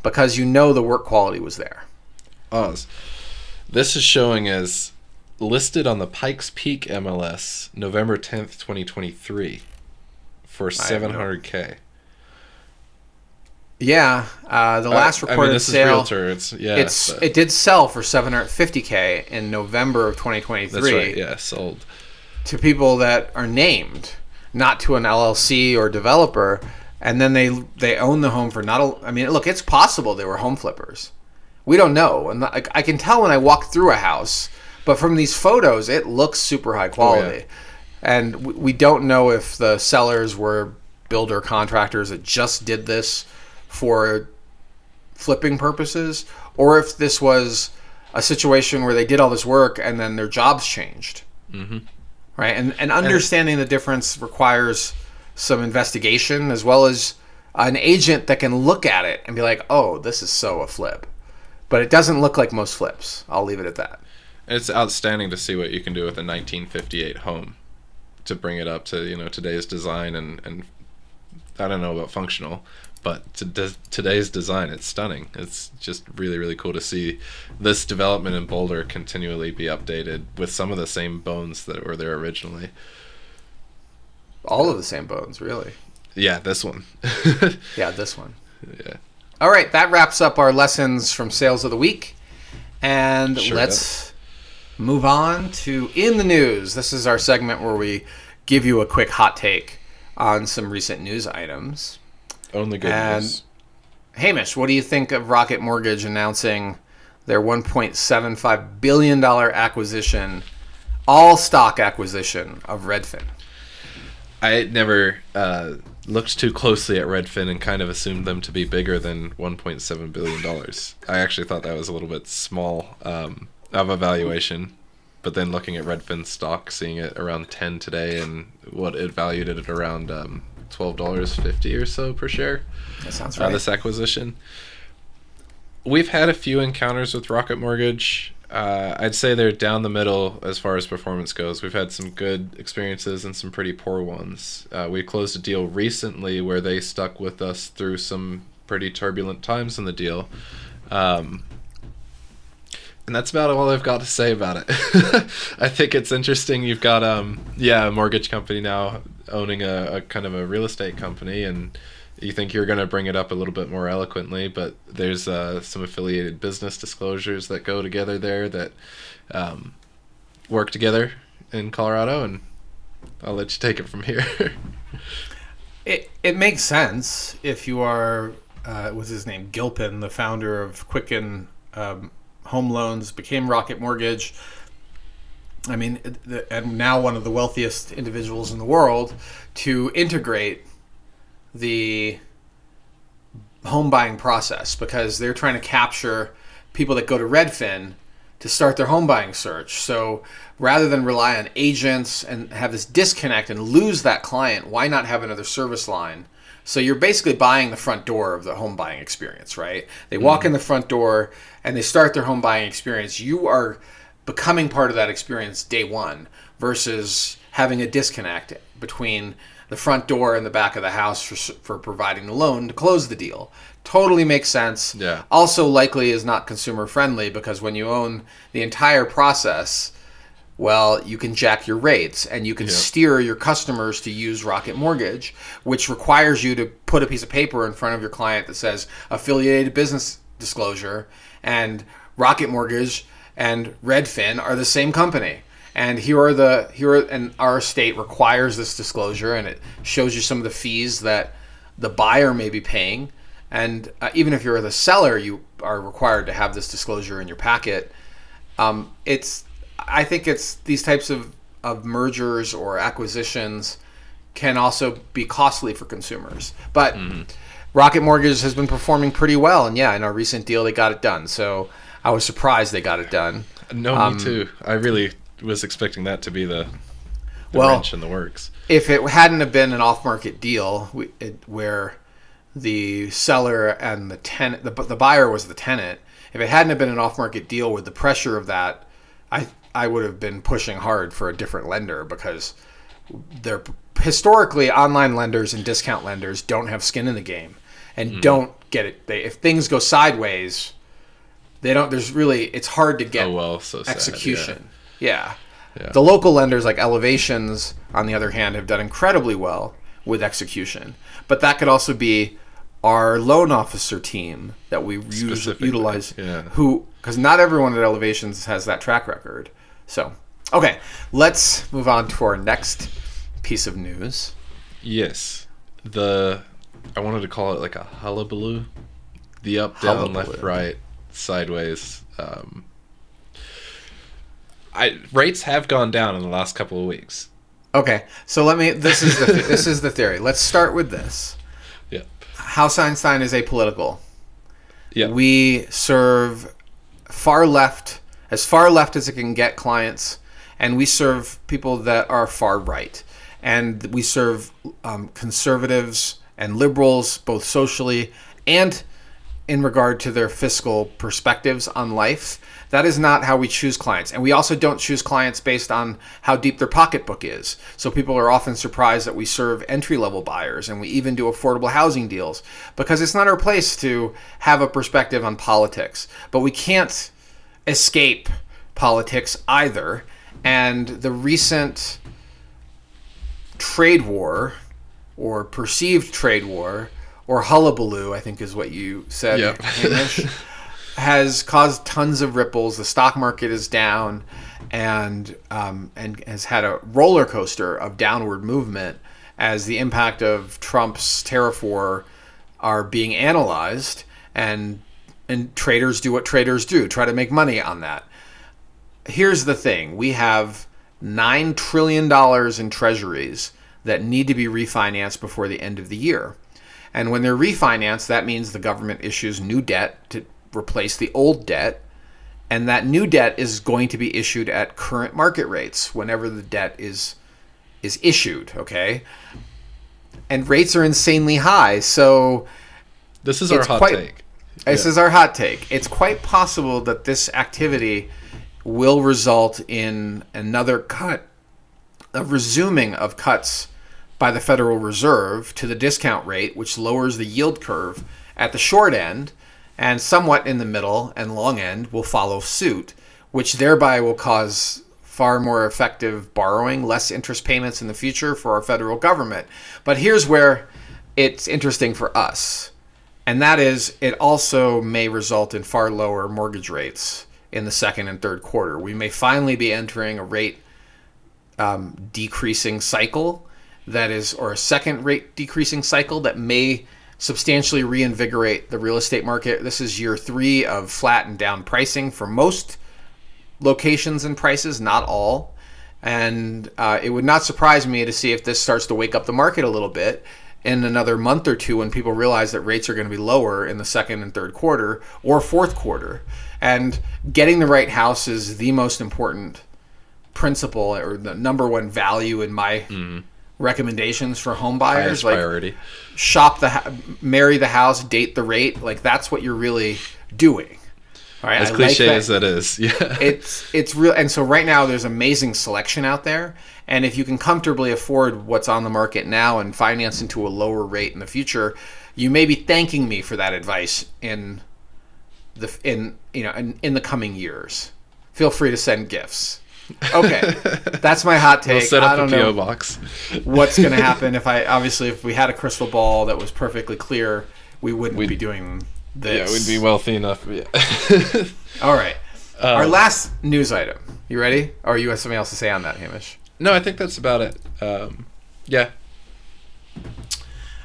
Speaker 1: because the work quality was there.
Speaker 2: Oz, this is showing as listed on the Pikes Peak MLS November 10th, 2023 for $700K.
Speaker 1: Yeah, the last reported
Speaker 2: this
Speaker 1: sale.
Speaker 2: Is Realtor.
Speaker 1: It did sell for $750K in November of 2023.
Speaker 2: That's right. Yeah, sold
Speaker 1: to people that are named, not to an LLC or developer, and then they own the home for not. Look, it's possible they were home flippers. We don't know, and I can tell when I walk through a house, but from these photos, it looks super high quality, and we don't know if the sellers were builder contractors that just did this for flipping purposes, or if this was a situation where they did all this work and then their jobs changed. Right? And understanding the difference requires some investigation, as well as an agent that can look at it and be like, oh, this is so a flip. But it doesn't look like most flips. I'll leave it at that.
Speaker 2: It's outstanding to see what you can do with a 1958 home to bring it up to today's design, and I don't know about functional, but today's design, it's stunning. It's just really, really cool to see this development in Boulder continually be updated with some of the same bones that were there originally.
Speaker 1: All of the same bones, really.
Speaker 2: Yeah, this one.
Speaker 1: Yeah, this one.
Speaker 2: Yeah.
Speaker 1: All right, that wraps up our lessons from Sales of the Week. And let's move on to In the News. This is our segment where we give you a quick hot take on some recent news items.
Speaker 2: Only good news.
Speaker 1: Hamish, what do you think of Rocket Mortgage announcing their $1.75 billion acquisition, all-stock acquisition of Redfin?
Speaker 2: I never looked too closely at Redfin and kind of assumed them to be bigger than $1.7 billion. I actually thought that was a little bit small of a valuation. But then looking at Redfin stock, seeing it around 10 today, and what it valued it at around $12.50 or so per share.
Speaker 1: That sounds right.
Speaker 2: This acquisition. We've had a few encounters with Rocket Mortgage. I'd say they're down the middle as far as performance goes. We've had some good experiences and some pretty poor ones. We closed a deal recently where they stuck with us through some pretty turbulent times in the deal. And that's about all I've got to say about it. I think it's interesting. You've got a mortgage company now owning a kind of a real estate company, and you think you're going to bring it up a little bit more eloquently, but there's some affiliated business disclosures that go together there that work together in Colorado, and I'll let you take it from here.
Speaker 1: It makes sense if you are, what's his name, Gilpin, the founder of Quicken Home Loans, became Rocket Mortgage. And now one of the wealthiest individuals in the world, to integrate the home buying process, because they're trying to capture people that go to Redfin to start their home buying search. So rather than rely on agents and have this disconnect and lose that client, why not have another service line? So you're basically buying the front door of the home buying experience, right? They walk in the front door and they start their home buying experience. You are becoming part of that experience day one, versus having a disconnect between the front door and the back of the house for providing the loan to close the deal. Totally makes sense.
Speaker 2: Yeah.
Speaker 1: Also likely is not consumer friendly, because when you own the entire process, well, you can jack your rates and you can steer your customers to use Rocket Mortgage, which requires you to put a piece of paper in front of your client that says affiliated business disclosure, and Rocket Mortgage and Redfin are the same company. And and our state requires this disclosure, and it shows you some of the fees that the buyer may be paying. And even if you're the seller, you are required to have this disclosure in your packet. I think it's these types of mergers or acquisitions can also be costly for consumers. But Rocket Mortgage has been performing pretty well. And in our recent deal, they got it done. So I was surprised they got it done.
Speaker 2: No, me too. I really was expecting that to be the wrench in the works.
Speaker 1: If it hadn't have been an off-market deal where the seller and the tenant, the buyer was the tenant, if it hadn't have been an off-market deal with the pressure of that, I would have been pushing hard for a different lender, because they're historically online lenders and discount lenders don't have skin in the game and don't get it. If things go sideways, they don't. It's hard to get execution. Yeah. The local lenders like Elevations, on the other hand, have done incredibly well with execution. But that could also be our loan officer team that we utilize, because not everyone at Elevations has that track record. So, okay, let's move on to our next piece of news.
Speaker 2: Yes. I wanted to call it like a hullabaloo. The up, down, left, right, sideways. Rates have gone down in the last couple of weeks.
Speaker 1: Okay, so this is the theory. Let's start with this.
Speaker 2: Yeah.
Speaker 1: House Einstein is apolitical.
Speaker 2: Yeah.
Speaker 1: We serve far left as it can get clients, and we serve people that are far right. And we serve conservatives and liberals, both socially and in regard to their fiscal perspectives on life. That is not how we choose clients. And we also don't choose clients based on how deep their pocketbook is. So people are often surprised that we serve entry-level buyers, and we even do affordable housing deals, because it's not our place to have a perspective on politics. But we can't escape politics either. And the recent trade war, or perceived trade war, or hullabaloo, I think is what you said, Hamish, has caused tons of ripples. The stock market is down, and has had a roller coaster of downward movement as the impact of Trump's tariff war are being analyzed, and traders do what traders do, try to make money on that. Here's the thing. We have $9 trillion in treasuries that need to be refinanced before the end of the year. And when they're refinanced, that means the government issues new debt to replace the old debt. And that new debt is going to be issued at current market rates whenever the debt is issued, okay? And rates are insanely high. So
Speaker 2: this is our hot take.
Speaker 1: This is our hot take. It's quite possible that this activity will result in another cut, a resuming of cuts by the Federal Reserve to the discount rate, which lowers the yield curve at the short end, and somewhat in the middle and long end will follow suit, which thereby will cause far more effective borrowing, less interest payments in the future for our federal government. But here's where it's interesting for us, and that is it also may result in far lower mortgage rates in the second and third quarter. We may finally be entering a rate decreasing cycle, or a second rate decreasing cycle that may substantially reinvigorate the real estate market. This is year 3 of flat and down pricing for most locations and prices, not all. And it would not surprise me to see if this starts to wake up the market a little bit in another month or two, when people realize that rates are going to be lower in the second and third quarter or fourth quarter. And getting the right house is the most important principle, or the number one value in my recommendations for home buyers.
Speaker 2: Highest priority.
Speaker 1: Shop marry the house, date the rate. Like, that's what you're really doing. All right,
Speaker 2: as cliche as that is, yeah.
Speaker 1: It's real. And so right now there's amazing selection out there, and if you can comfortably afford what's on the market now and finance into a lower rate in the future, you may be thanking me for that advice in the coming years. Feel free to send gifts. Okay, that's my hot take.
Speaker 2: We'll set up
Speaker 1: I don't
Speaker 2: a PO
Speaker 1: know
Speaker 2: box.
Speaker 1: what's going to happen if we had a crystal ball that was perfectly clear, we wouldn't be doing this.
Speaker 2: Yeah, we'd be wealthy enough. Yeah.
Speaker 1: All right. Our last news item. You ready? Or you have something else to say on that, Hamish?
Speaker 2: No, I think that's about it. Yeah.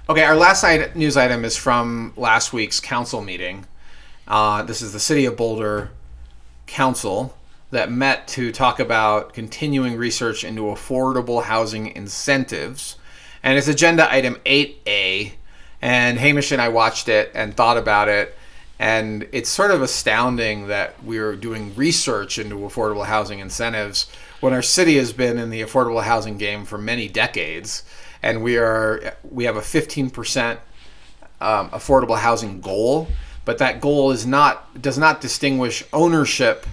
Speaker 1: Okay, our last news item is from last week's council meeting. This is the City of Boulder Council that met to talk about continuing research into affordable housing incentives. And it's agenda item 8A. And Hamish and I watched it and thought about it. And it's sort of astounding that we're doing research into affordable housing incentives when our city has been in the affordable housing game for many decades. And we have a 15% affordable housing goal. But that goal does not distinguish ownership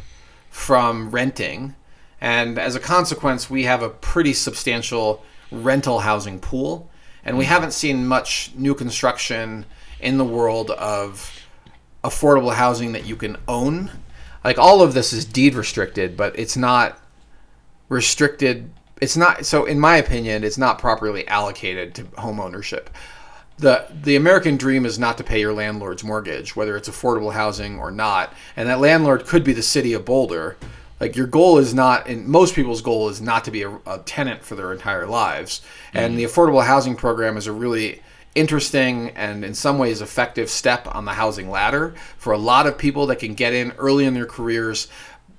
Speaker 1: from renting, and as a consequence, we have a pretty substantial rental housing pool, and we haven't seen much new construction in the world of affordable housing that you can own. Like, all of this is deed restricted, but it's not restricted. It's not, so in my opinion, it's not properly allocated to home ownership. The American dream is not to pay your landlord's mortgage, whether it's affordable housing or not. And that landlord could be the city of Boulder. Like, your goal is not, and most people's goal is not to be a tenant for their entire lives. And the affordable housing program is a really interesting and in some ways effective step on the housing ladder for a lot of people that can get in early in their careers,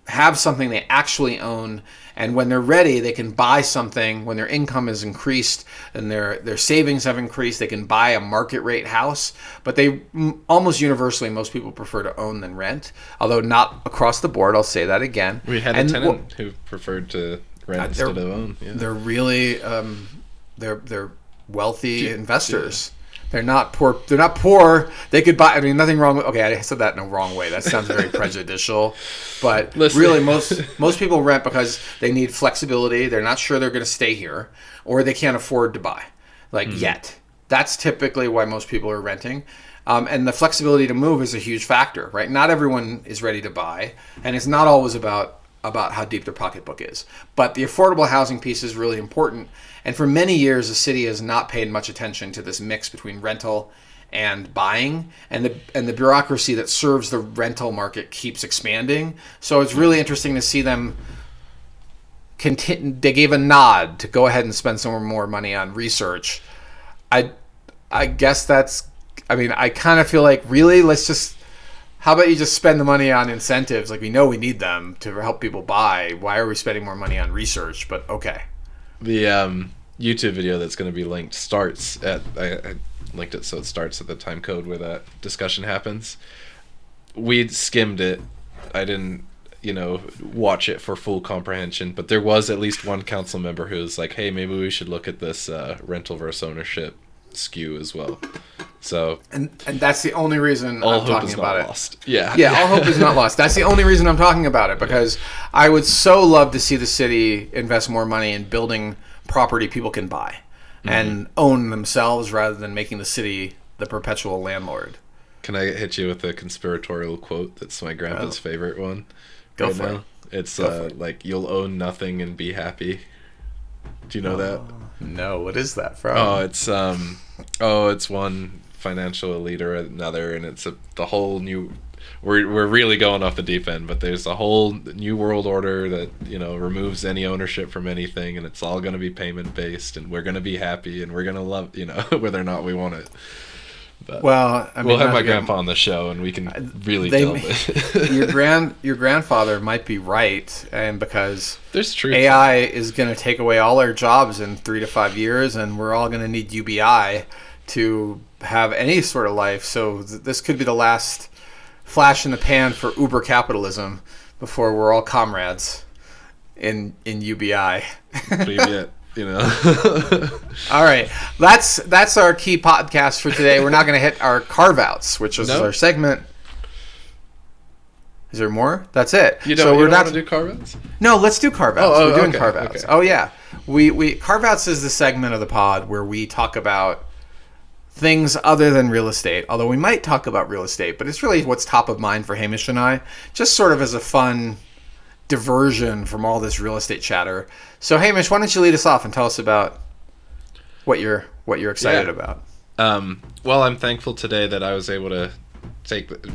Speaker 1: have something they actually own, and when they're ready, they can buy something. When their income is increased and their savings have increased, they can buy a market rate house. But they almost universally, most people prefer to own than rent, although not across the board. I'll say that again.
Speaker 2: We had a tenant who preferred to rent instead of own. Yeah.
Speaker 1: They're really they're wealthy investors. Yeah. They're not poor. They could buy. I mean, nothing wrong with. Okay, I said that in a wrong way. That sounds very prejudicial. But really, most people rent because they need flexibility. They're not sure they're going to stay here, or they can't afford to buy, yet. That's typically why most people are renting. And the flexibility to move is a huge factor, right? Not everyone is ready to buy, and it's not always about how deep their pocketbook is. But the affordable housing piece is really important. And for many years, the city has not paid much attention to this mix between rental and buying, and the bureaucracy that serves the rental market keeps expanding. So it's really interesting to see them they gave a nod to go ahead and spend some more money on research. I guess I kind of feel like, really, how about you just spend the money on incentives? Like, we know we need them to help people buy. Why are we spending more money on research? But okay.
Speaker 2: The YouTube video that's going to be linked starts at, I linked it so it starts at the time code where that discussion happens. We skimmed it. I didn't, watch it for full comprehension, but there was at least one council member who was like, hey, maybe we should look at this rental versus ownership skew as well. So
Speaker 1: and that's the only reason I'm talking about it.
Speaker 2: Lost. Yeah,
Speaker 1: all hope is not lost. That's the only reason I'm talking about it, because I would so love to see the city invest more money in building property people can buy and own themselves rather than making the city the perpetual landlord.
Speaker 2: Can I hit you with a conspiratorial quote that's my grandpa's favorite one?
Speaker 1: Go for it.
Speaker 2: It's like, you'll own nothing and be happy. Do you know that?
Speaker 1: No, what is that from?
Speaker 2: It's one financial elite or another, and it's the whole new. We're really going off the deep end, but there's a whole new world order that removes any ownership from anything, and it's all going to be payment based, and we're going to be happy, and we're going to love whether or not we want it. But
Speaker 1: well,
Speaker 2: we'll have my grandpa on the show, and we can really delve it.
Speaker 1: Your grandfather might be right, and because
Speaker 2: there's truth.
Speaker 1: AI is going to take away all our jobs in 3 to 5 years, and we're all going to need UBI to have any sort of life. So this could be the last flash in the pan for Uber capitalism before we're all comrades in UBI. All right, that's our key podcast for today. We're not going to hit our carve-outs, which is our segment. Is there more? That's it.
Speaker 2: You don't want to do carve-outs?
Speaker 1: No, let's do carve-outs. We're doing carve-outs.
Speaker 2: Okay.
Speaker 1: Oh yeah, we carve-outs is the segment of the pod where we talk about things other than real estate. Although we might talk about real estate, but it's really what's top of mind for Hamish and I, just sort of as a fun diversion from all this real estate chatter. So Hamish, why don't you lead us off and tell us about what you're excited about?
Speaker 2: Well, I'm thankful today that I was able to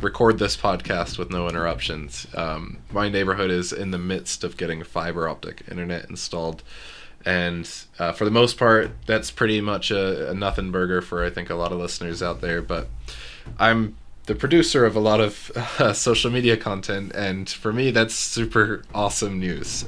Speaker 2: record this podcast with no interruptions. My neighborhood is in the midst of getting fiber optic internet installed, and for the most part, that's pretty much a nothing burger for, I think, a lot of listeners out there. But I'm the producer of a lot of social media content, and for me, that's super awesome news.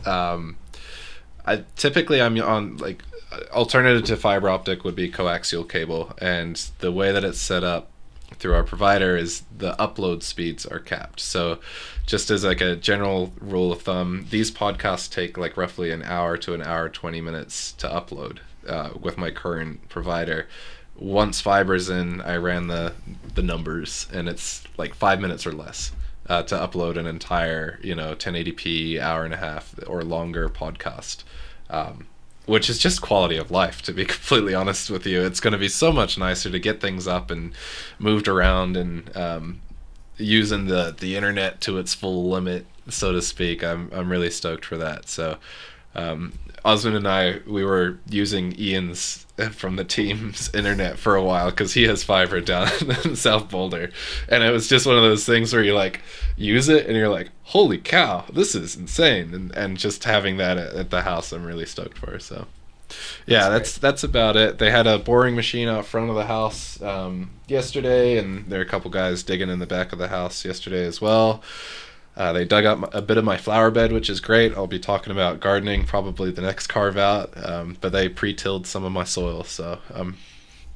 Speaker 2: Typically I'm on, like, alternative to fiber optic would be coaxial cable, and the way that it's set up through our provider is the upload speeds are capped. So just as like a general rule of thumb, these podcasts take like roughly an hour to an hour 20 minutes to upload with my current provider. Once fiber's in, I ran the numbers, and it's like 5 minutes or less to upload an entire 1080p hour and a half or longer podcast, which is just quality of life, to be completely honest with you. It's going to be so much nicer to get things up and moved around and using the internet to its full limit, so to speak. I'm really stoked for that. So Osman and I, we were using Ian's from the team's internet for a while because he has fiber down in South Boulder, and it was just one of those things where you like use it and you're like, holy cow, this is insane. And just having that at the house, I'm really stoked for. So yeah, that's about it. They had a boring machine out front of the house yesterday, and there are a couple guys digging in the back of the house yesterday as well. They dug up a bit of my flower bed, which is great. I'll be talking about gardening probably the next Carveout, but they pre-tilled some of my soil, so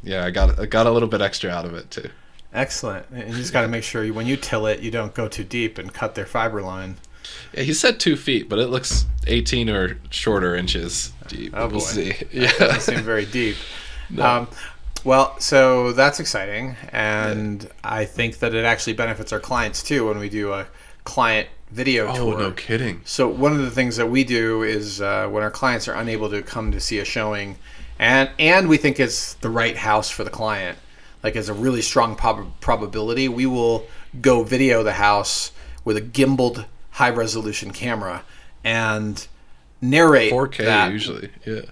Speaker 2: yeah, I got a little bit extra out of it too.
Speaker 1: Excellent. And you just got to make sure when you till it, you don't go too deep and cut their fiber line.
Speaker 2: Yeah, he said 2 feet, but it looks 18 or shorter inches deep.
Speaker 1: Oh boy,
Speaker 2: we'll see.
Speaker 1: Yeah, that doesn't seem very deep. No. Well, so that's exciting, and I think that it actually benefits our clients too when we do a client video tour.
Speaker 2: Oh, no kidding.
Speaker 1: So one of the things that we do is when our clients are unable to come to see a showing, and we think it's the right house for the client, like it's a really strong probability, we will go video the house with a gimbaled high-resolution camera and narrate
Speaker 2: 4K
Speaker 1: that
Speaker 2: usually, yeah.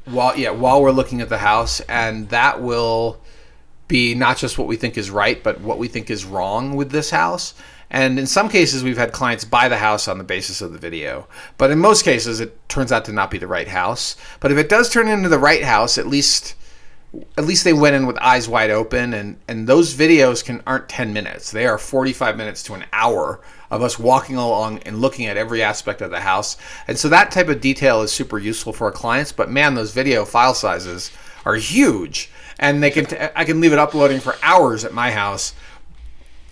Speaker 1: While we're looking at the house, and that will be not just what we think is right, but what we think is wrong with this house. And in some cases, we've had clients buy the house on the basis of the video. But in most cases, it turns out to not be the right house. But if it does turn into the right house, at least they went in with eyes wide open. And those videos aren't 10 minutes. They are 45 minutes to an hour of us walking along and looking at every aspect of the house. And so that type of detail is super useful for our clients. But man, those video file sizes are huge. And I can leave it uploading for hours at my house.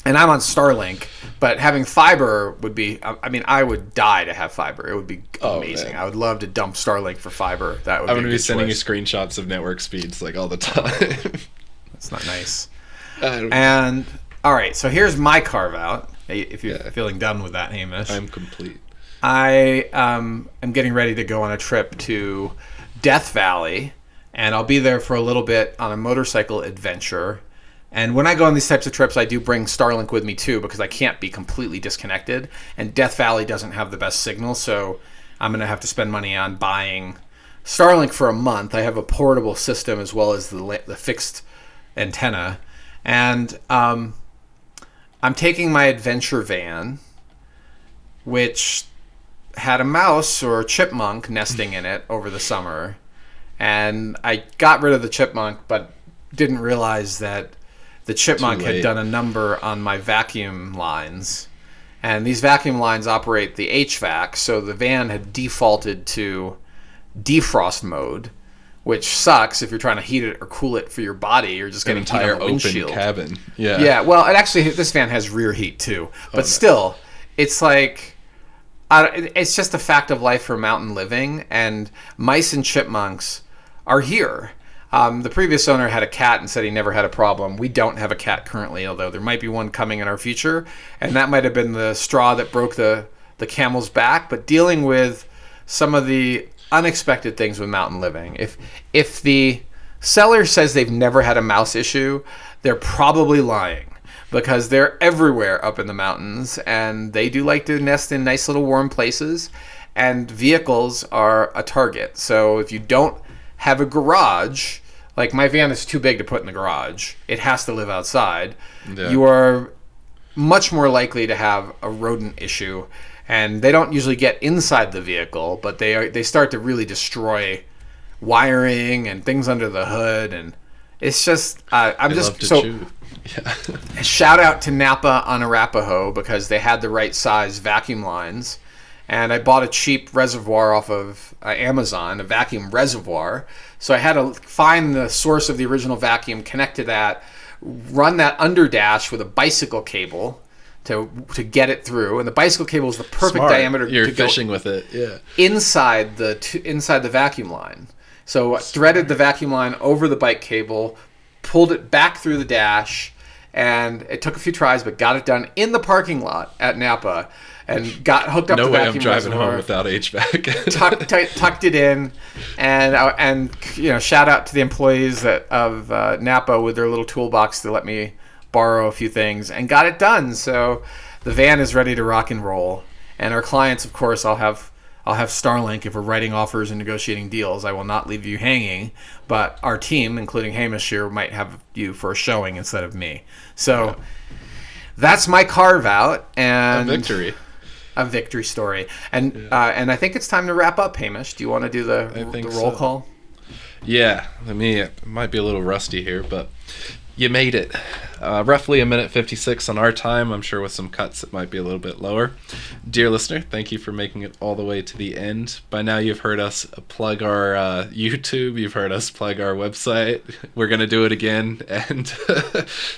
Speaker 1: And I'm on Starlink, but having fiber would be, I mean, I would die to have fiber. It would be amazing. I would love to dump Starlink for fiber. That would. I'm going to be
Speaker 2: sending you screenshots of network speeds like all the time.
Speaker 1: That's not nice. And all right, so here's my carve out. If you're feeling done with that, Hamish.
Speaker 2: I'm complete.
Speaker 1: I am getting ready to go on a trip to Death Valley, and I'll be there for a little bit on a motorcycle adventure. And when I go on these types of trips, I do bring Starlink with me too, because I can't be completely disconnected. And Death Valley doesn't have the best signal, so I'm going to have to spend money on buying Starlink for a month. I have a portable system as well as the fixed antenna. And I'm taking my adventure van, which had a mouse or a chipmunk nesting in it over the summer. And I got rid of the chipmunk, but didn't realize that the chipmunk had done a number on my vacuum lines. And these vacuum lines operate the HVAC, so the van had defaulted to defrost mode, which sucks if you're trying to heat it or cool it for your body. You're just getting
Speaker 2: entire
Speaker 1: heat on the windshield.
Speaker 2: Open cabin. Yeah.
Speaker 1: Yeah, well, this van has rear heat too. But still, it's like, it's just a fact of life for mountain living, and mice and chipmunks are here. The previous owner had a cat and said he never had a problem. We don't have a cat currently, although there might be one coming in our future, and that might have been the straw that broke the camel's back. But dealing with some of the unexpected things with mountain living, if the seller says they've never had a mouse issue, they're probably lying, because they're everywhere up in the mountains, and they do like to nest in nice little warm places. and vehicles are a target. So if you don't have a garage, like my van is too big to put in the garage, it has to live outside, you are much more likely to have a rodent issue. And they don't usually get inside the vehicle, but they start to really destroy wiring and things under the hood, and it's just shout out to Napa on Arapahoe, because they had the right size vacuum lines, and I bought a cheap reservoir off of Amazon, a vacuum reservoir. So I had to find the source of the original vacuum, connect to that, run that under dash with a bicycle cable to get it through, and the bicycle cable is the perfect diameter.
Speaker 2: You're fishing with it, yeah.
Speaker 1: Inside the vacuum line. So I threaded the vacuum line over the bike cable, pulled it back through the dash, and it took a few tries, but got it done in the parking lot at Napa, and got hooked up to the vacuum
Speaker 2: I'm driving
Speaker 1: reservoir,
Speaker 2: home without HVAC.
Speaker 1: tucked it in, and shout out to the employees of Napa with their little toolbox to let me borrow a few things, and got it done. So the van is ready to rock and roll. And our clients, of course, I'll have Starlink if we're writing offers and negotiating deals. I will not leave you hanging, but our team, including Hamish here, might have you for a showing instead of me. So that's my Carveout, and a victory story. And I think it's time to wrap up. Hamish, do you want to do the roll call?
Speaker 2: Yeah, it might be a little rusty here, but you made it. Roughly 1:56 on our time. I'm sure with some cuts it might be a little bit lower. Dear listener, thank you for making it all the way to the end. By now you've heard us plug our YouTube. You've heard us plug our website. We're going to do it again and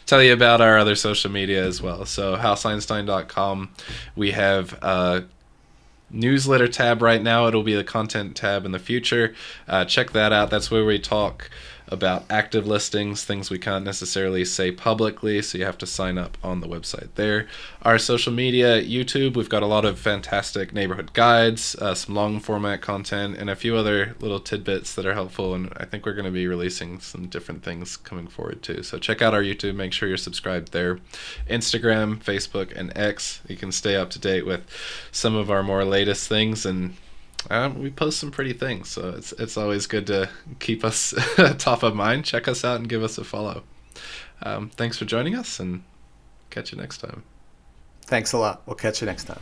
Speaker 2: tell you about our other social media as well. So houseeinstein.com. We have a newsletter tab right now. It'll be the content tab in the future. Check that out. That's where we talk about active listings, things we can't necessarily say publicly, so you have to sign up on the website there. Our social media, YouTube, we've got a lot of fantastic neighborhood guides, some long format content, and a few other little tidbits that are helpful, and I think we're going to be releasing some different things coming forward too. So check out our YouTube, make sure you're subscribed there. Instagram, Facebook, and X, you can stay up to date with some of our more latest things, and we post some pretty things, so it's always good to keep us top of mind. Check us out and give us a follow. Thanks for joining us, and catch you next time.
Speaker 1: Thanks a lot. We'll catch you next time.